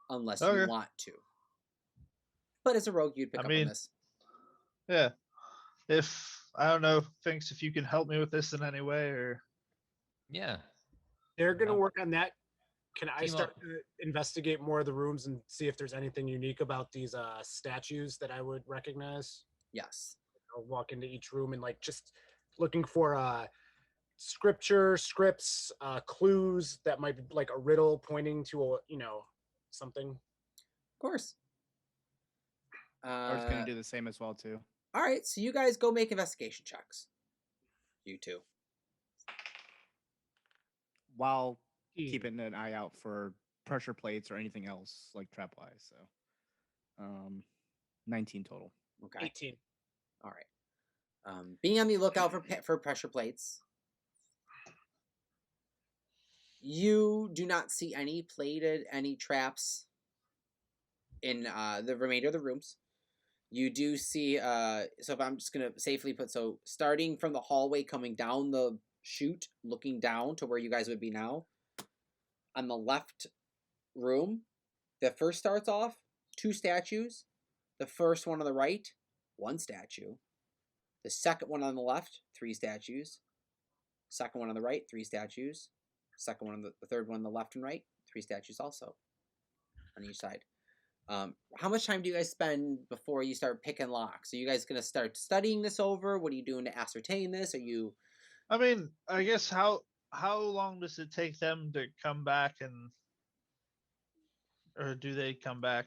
unless you want to. But as a rogue, you'd pick up on this. Yeah. If I don't know, thanks if you can help me with this in any way, or yeah, they're gonna work on that. Can I start to investigate more of the rooms and see if there's anything unique about these statues that I would recognize? Yes. I'll walk into each room and like just looking for scripts, clues that might be like a riddle pointing to something. Of course. I was gonna do the same as well too. All right, so you guys go make investigation checks. You two. While keeping an eye out for pressure plates or anything else like trapwise. So, 19 total. Okay. 18. All right. Being on the lookout for pressure plates. You do not see any traps in the remainder of the rooms. You do see, so if I'm just going to safely put, so starting from the hallway coming down the chute, looking down to where you guys would be now, on the left room, the first starts off, 2 statues. The first one on the right, 1 statue. The second one on the left, 3 statues. Second one on the right, 3 statues. Second one on the third one on the left and right, 3 statues also on each side. How much time do you guys spend before you start picking locks? Are you guys going to start studying this over? What are you doing to ascertain this? Are you... I mean, I guess how how long does it take them to come back or do they come back?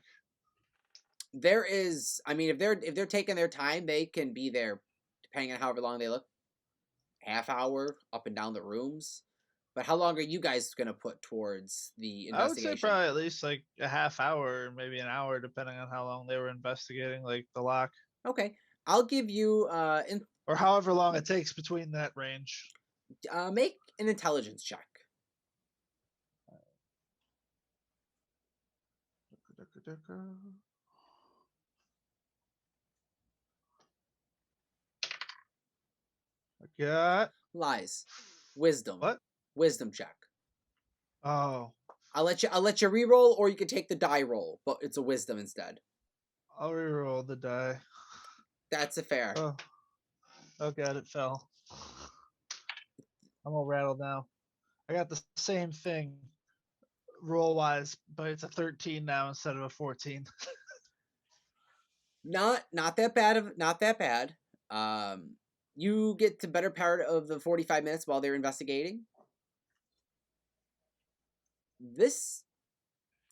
There is, I mean, if they're taking their time, they can be there, depending on however long they look. Half hour up and down the rooms. But how long are you guys gonna put towards the investigation? I would say probably at least like a half hour, maybe an hour, depending on how long they were investigating, like the lock. Okay, I'll give you or however long it takes between that range. Make an intelligence check. I got lies, wisdom. What? Wisdom check. Oh. I'll let you re-roll, or you can take the die roll, but it's a wisdom instead. I'll re-roll the die. That's a fair. Oh god, it fell. I'm all rattled now. I got the same thing roll wise, but it's a 13 now instead of a 14. Not that bad. You get the better part of the 45 minutes while they're investigating.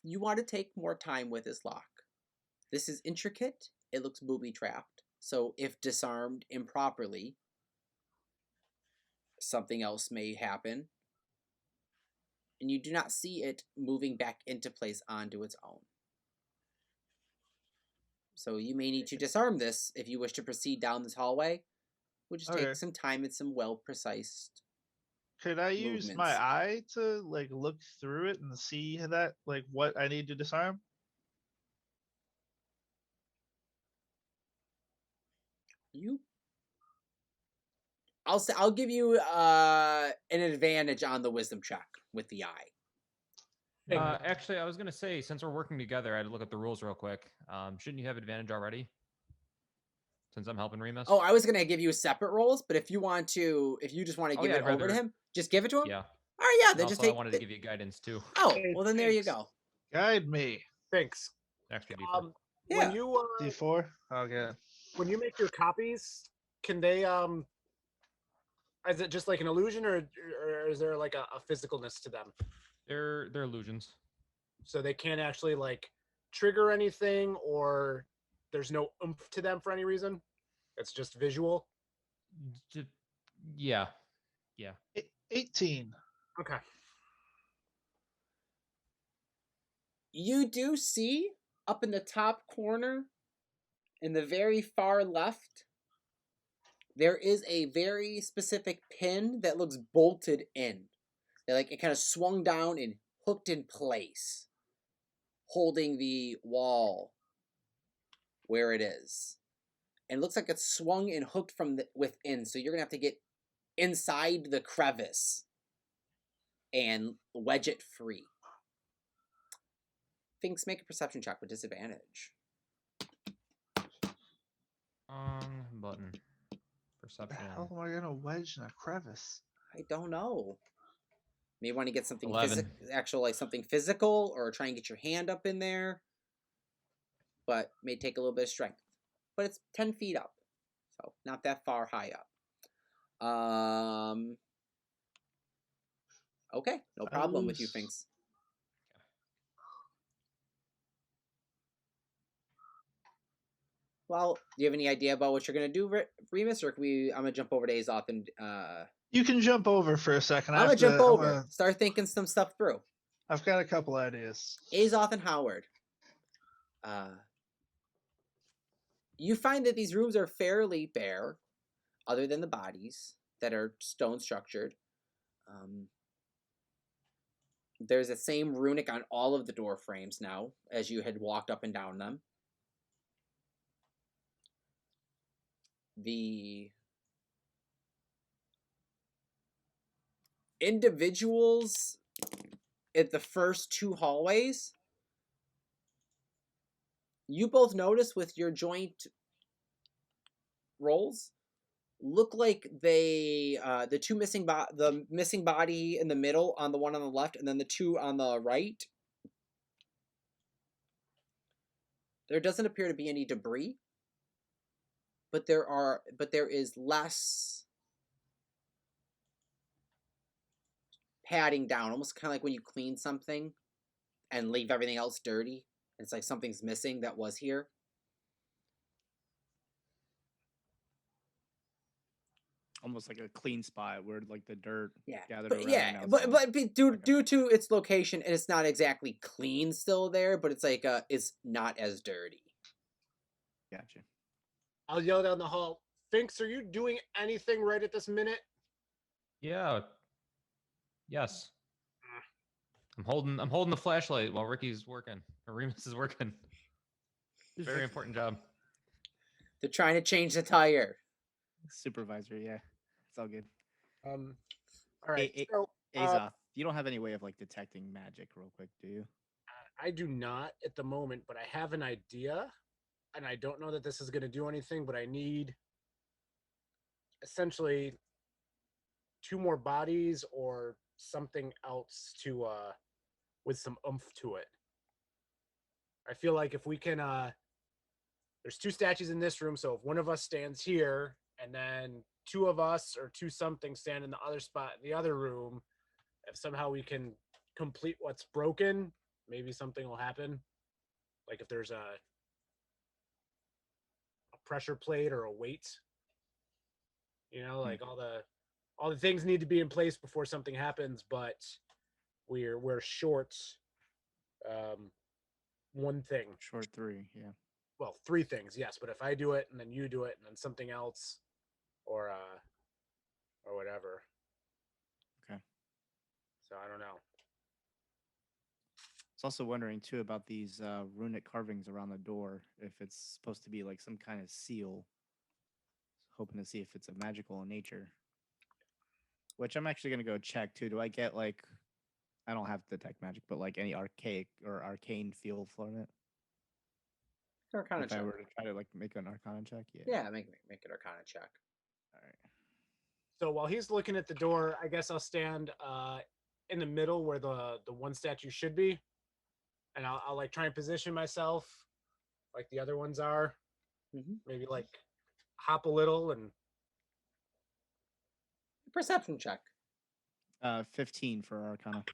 You want to take more time with this lock. This is intricate. It looks booby-trapped. So if disarmed improperly, something else may happen. And you do not see it moving back into place onto its own. So you may need to disarm this if you wish to proceed down this hallway, which will take some time and some well-precise. Could I use my eye to like look through it and see that like what I need to disarm? I'll give you an advantage on the wisdom check with the eye. Actually, I was gonna say, since we're working together, I'd look at the rules real quick. Shouldn't you have advantage already? Since I'm helping Remus. Oh, I was gonna give you separate rolls, but if you just want to give it over to him, just give it to him. Yeah. All right, yeah. Then also, just take. I wanted to give you guidance too. Oh, well then there you go. Guide me. Thanks. Extra D4. Yeah. When you D4. Okay. When you make your copies, can they is it just like an illusion, or is there like a physicalness to them? They're illusions. So they can't actually like trigger anything, or there's no oomph to them for any reason? It's just visual? Yeah. 18. Okay. You do see up in the top corner, in the very far left, there is a very specific pin that looks bolted in. It kind of swung down and hooked in place, holding the wall where it is. And it looks like it's swung and hooked from within, so you're going to have to get inside the crevice and wedge it free. Finks, make a perception check with disadvantage. Button. Perception. How am I going to wedge in a crevice? I don't know. Maybe want to get something 11. something physical, or try and get your hand up in there. But may take a little bit of strength. But it's 10 feet up, so not that far high up. Okay, no problem with you, Finks. Well, do you have any idea about what you're gonna do, Remus, or I'm gonna jump over to Azoth and You can jump over for a second. I'm gonna jump over. Start thinking some stuff through. I've got a couple ideas. Azoth and Howard. You find that these rooms are fairly bare, other than the bodies that are stone structured. There's the same runic on all of the door frames now, as you had walked up and down them. The individuals at the first two hallways, you both notice with your joint rolls, look like they the two missing the missing body in the middle on the one on the left, and then the two on the right. There doesn't appear to be any debris, but there is less padding down, almost kind of like when you clean something and leave everything else dirty. It's like something's missing that was here. Almost like a clean spot where like the dirt gathered but around. Yeah, but due to its location, and it's not exactly clean still there, but it's like it's not as dirty. Gotcha. I'll yell down the hall. Finks, are you doing anything right at this minute? Yeah. Yes. I'm holding the flashlight while Ricky's working, or Remus is working. Very important job. They're trying to change the tire. Supervisor, yeah. It's all good. All right. So, Azoth, you don't have any way of like detecting magic real quick, do you? I do not at the moment, but I have an idea, and I don't know that this is going to do anything, but I need essentially 2 more bodies or something else to with some oomph to it. I feel like if we can there's 2 statues in this room, so if one of us stands here and then 2 of us or 2 something stand in the other spot in the other room, if somehow we can complete what's broken, maybe something will happen. Like if there's a pressure plate or a weight, like all the things need to be in place before something happens, but we're short one thing. Short 3, yeah. Well, 3 things, yes, but if I do it and then you do it and then something else or whatever. Okay. So I don't know. I was also wondering too about these runic carvings around the door, if it's supposed to be like some kind of seal. Hoping to see if it's a magical in nature. Which I'm actually gonna go check too. Do I get like, I don't have to detect magic, but like any archaic or arcane feel from it? Arcana if check. I were to try to like make an Arcana check, Yeah, make an Arcana check. All right. So while he's looking at the door, I guess I'll stand in the middle where the one statue should be, and I'll like try and position myself like the other ones are. Mm-hmm. Maybe like hop a little and. Perception check. 15 for Arcana.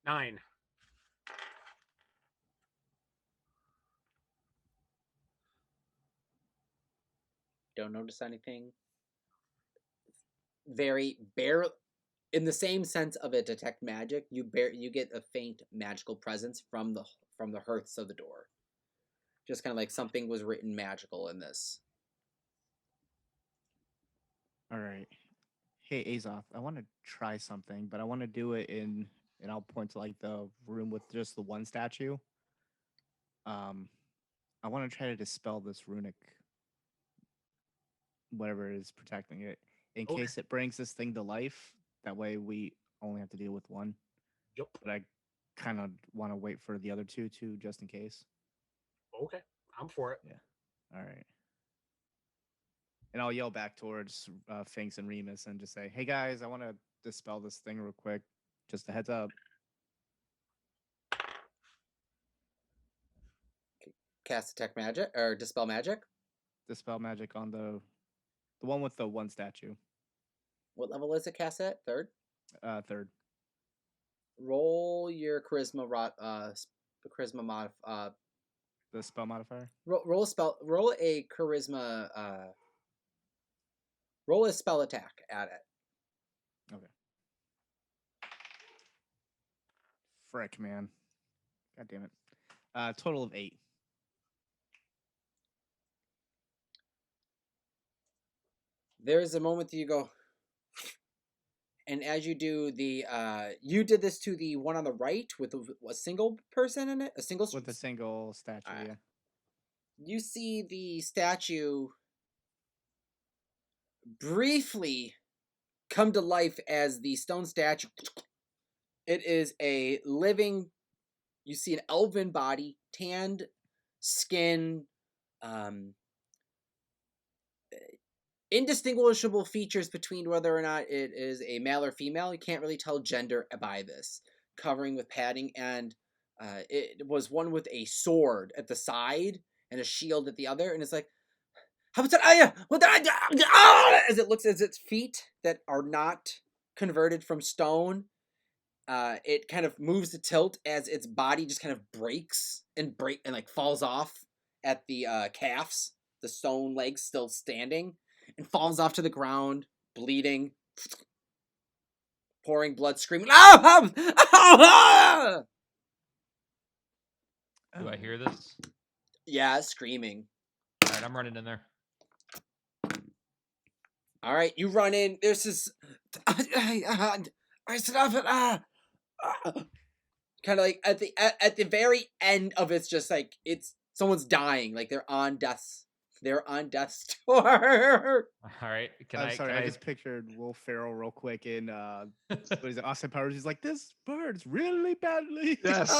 9. Don't notice anything. Very bare, in the same sense of a detect magic. You get a faint magical presence from the hearths of the door. Just kind of like something was written magical in this. All right. Hey Azoth, I want to try something, but I want to do it and I'll point to like the room with just the one statue. I want to try to dispel this runic, whatever is protecting it, in case it brings this thing to life. That way we only have to deal with one. Yep. But I kind of want to wait for the other 2 too, just in case. Okay, I'm for it. Yeah. All right. And I'll yell back towards Finks and Remus and just say, "Hey guys, I want to dispel this thing real quick. Just a heads up." Cast detect magic or dispel magic. Dispel magic on the one with the one statue. What level is it? Cast at 3rd. 3rd. Roll your charisma. The spell modifier. Roll a spell. Roll a charisma. Roll a spell attack at it. Okay. Frick, man. God damn it. Total of 8. There's a moment that you go, and as you do you did this to the one on the right with a single person in it, a single statue. Yeah. You see the statue briefly come to life as the stone statue. It is a living. You see an elven body, tanned skin, indistinguishable features between whether or not it is a male or female. You can't really tell gender by this. Covering with padding, and it was one with a sword at the side and a shield at the other. And it's like, as it looks at its feet that are not converted from stone, it kind of moves to tilt as its body just kind of breaks and like falls off at the calves, the stone legs still standing, and falls off to the ground, bleeding, pouring blood, screaming. Do I hear this? Yeah, screaming. All right, I'm running in there. All right, you run in. There's this. Kind of like at the very end of it's just like it's someone's dying, like they're on death's door. All right, I'm sorry, I just pictured Will Ferrell real quick in what is it, Austin Powers? He's like, this bird's really badly. Yes.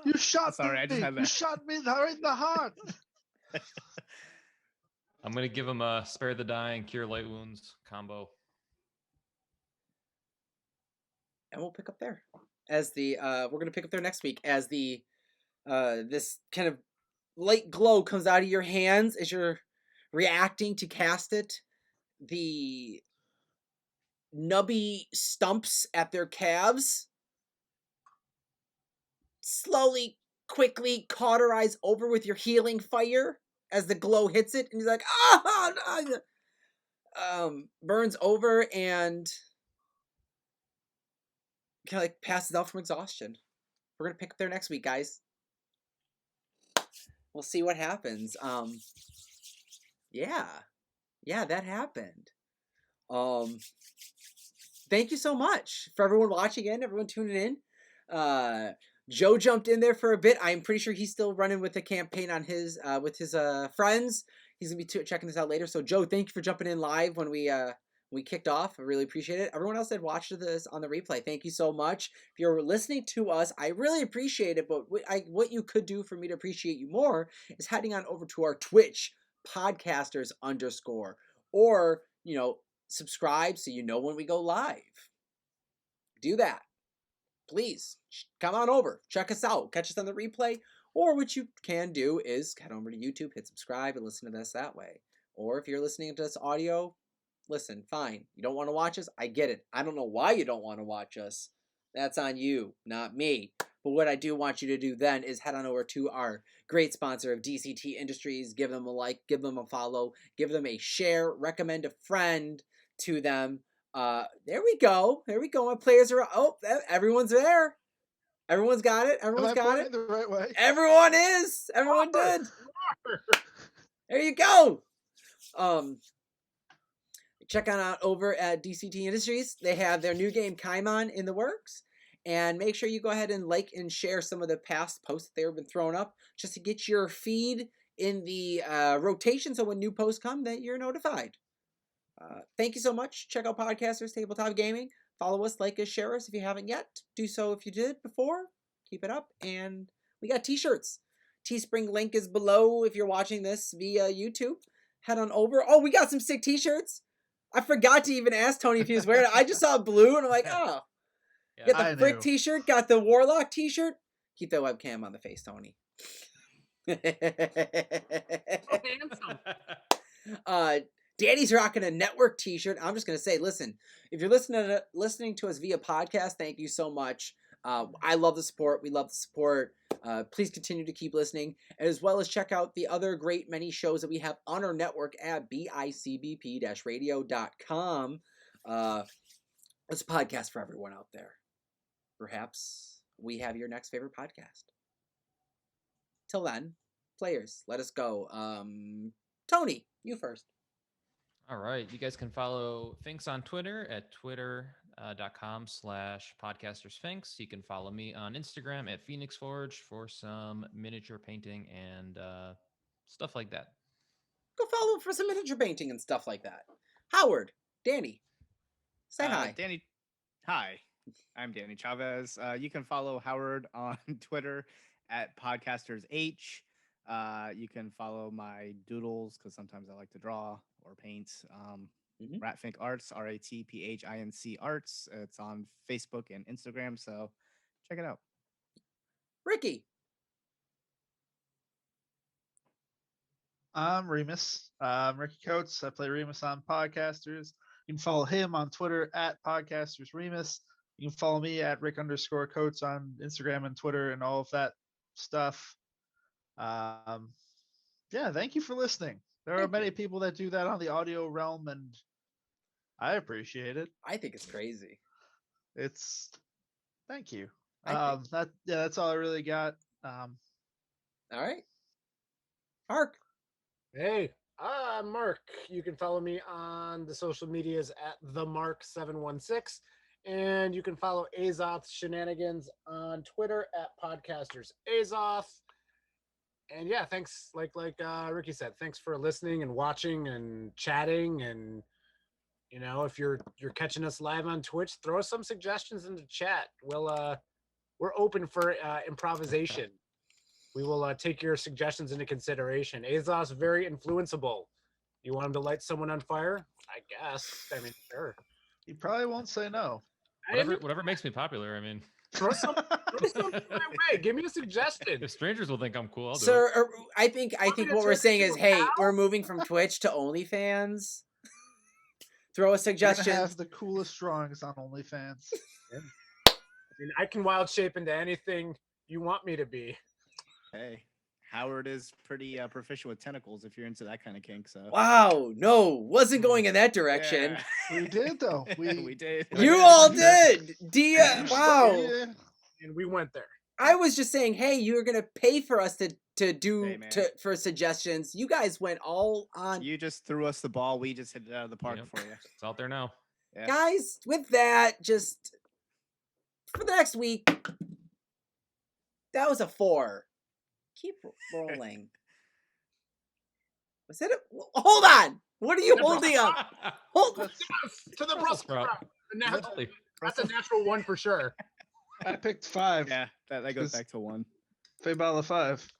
You shot sorry, me. I just had that. You shot me right in the heart. I'm gonna give him a spare the dying, cure light wounds combo. And we'll pick up there as the we're gonna pick up there next week as the this kind of light glow comes out of your hands as you're reacting to cast it. The nubby stumps at their calves slowly, quickly cauterize over with your healing fire as the glow hits it, and he's like, burns over and kind of like passes out from exhaustion. We're gonna pick up there next week, guys. We'll see what happens. Yeah, that happened. Thank you so much for everyone watching in, everyone tuning in. Joe jumped in there for a bit. I'm pretty sure he's still running with the campaign on his with his friends. He's gonna be checking this out later. So Joe, thank you for jumping in live when we kicked off. I really appreciate it. Everyone else that watched this on the replay, thank you so much. If you're listening to us, I really appreciate it. But what you could do for me to appreciate you more is heading on over to our Twitch podcasters_, or subscribe so you know when we go live. Do that. Please come on over, check us out, catch us on the replay, or what you can do is head over to YouTube, hit subscribe, and listen to this that way. Or if you're listening to this audio, listen, fine. You don't want to watch us? I get it. I don't know why you don't want to watch us. That's on you, not me. But what I do want you to do then is head on over to our great sponsor of DCT Industries. Give them a like, give them a follow, give them a share, recommend a friend to them. There we go. My players are. Oh, everyone's there. Everyone's got it. Everyone's got it. The right way. Everyone is. Everyone did. There you go. Check on out over at DCT Industries. They have their new game KaiMon in the works. And make sure you go ahead and like and share some of the past posts that they've been throwing up just to get your feed in the rotation so when new posts come that you're notified. Thank you so much. Check out Podcasters Tabletop Gaming. Follow us, like us, share us if you haven't yet. Do so if you did before. Keep it up. And we got t-shirts. Teespring link is below if you're watching this via YouTube. Head on over. Oh, we got some sick t-shirts. I forgot to even ask Tony if he was wearing it. I just saw blue and I'm like, oh. Yeah, got the Frick t-shirt, got the Warlock t-shirt. Keep that webcam on the face, Tony. So handsome. Danny's rocking a network t-shirt. I'm just going to say, listen, if you're listening to us via podcast, thank you so much. I love the support. We love the support. Please continue to keep listening, as well as check out the other great many shows that we have on our network at bicbp-radio.com. It's a podcast for everyone out there. Perhaps we have your next favorite podcast. Till then, players, let us go. Tony, you first. All right. You guys can follow Finks on Twitter at twitter.com/podcastersphinx. You can follow me on Instagram at Phoenix Forge for some miniature painting and stuff like that. Go follow for some miniature painting and stuff like that. Howard, Danny, say hi. Danny, hi. I'm Danny Chavez. You can follow Howard on Twitter at podcastersh. You can follow my doodles because sometimes I like to draw or paint. Ratfink Arts, RATPHINC Arts. It's on Facebook and Instagram, so check it out. Ricky. I'm Remus. Ricky Coates. I play Remus on Podcasters. You can follow him on Twitter at Podcasters Remus. You can follow me at Rick_Coates on Instagram and Twitter and all of that stuff. Yeah, thank you for listening. There are many people that do that on the audio realm, and I appreciate it. I think it's crazy. Thank you. That's all I really got. All right. Mark. Hey, I'm Mark. You can follow me on the social medias at themark716, and you can follow Azoth Shenanigans on Twitter at Podcasters Azoth. And yeah, thanks. Like Ricky said, thanks for listening and watching and chatting. And you know, if you're catching us live on Twitch, throw us some suggestions in the chat. We're open for improvisation. We will take your suggestions into consideration. Azoth's very influenceable. You want him to light someone on fire? I guess. I mean, sure. He probably won't say no. Whatever makes me popular. I mean, throw some my way. Give me a suggestion. If strangers will think I'm cool, I'll do it. Sir, I think what we're saying is, hey, we're moving from Twitch to OnlyFans. Throw a suggestion. Have the coolest drawings on OnlyFans. Yeah. I mean, I can wild shape into anything you want me to be. Hey, Howard is pretty proficient with tentacles if you're into that kind of kink. So. Wow, no, wasn't going in that direction. Yeah. We did though. We did. You all did. Wow. Yeah. And we went there. I was just saying, hey, you're gonna pay for us to do for suggestions. You guys went all on. You just threw us the ball. We just hit it out of the park for you. It's out there now. Yeah. Guys, with that, just for the next week, that was a 4. Keep rolling. Was it? Hold on. What are you holding up? Hold to the Brussels sprout. That's a natural 1 for sure. I picked 5. Yeah, that goes back to 1. Faybala 5.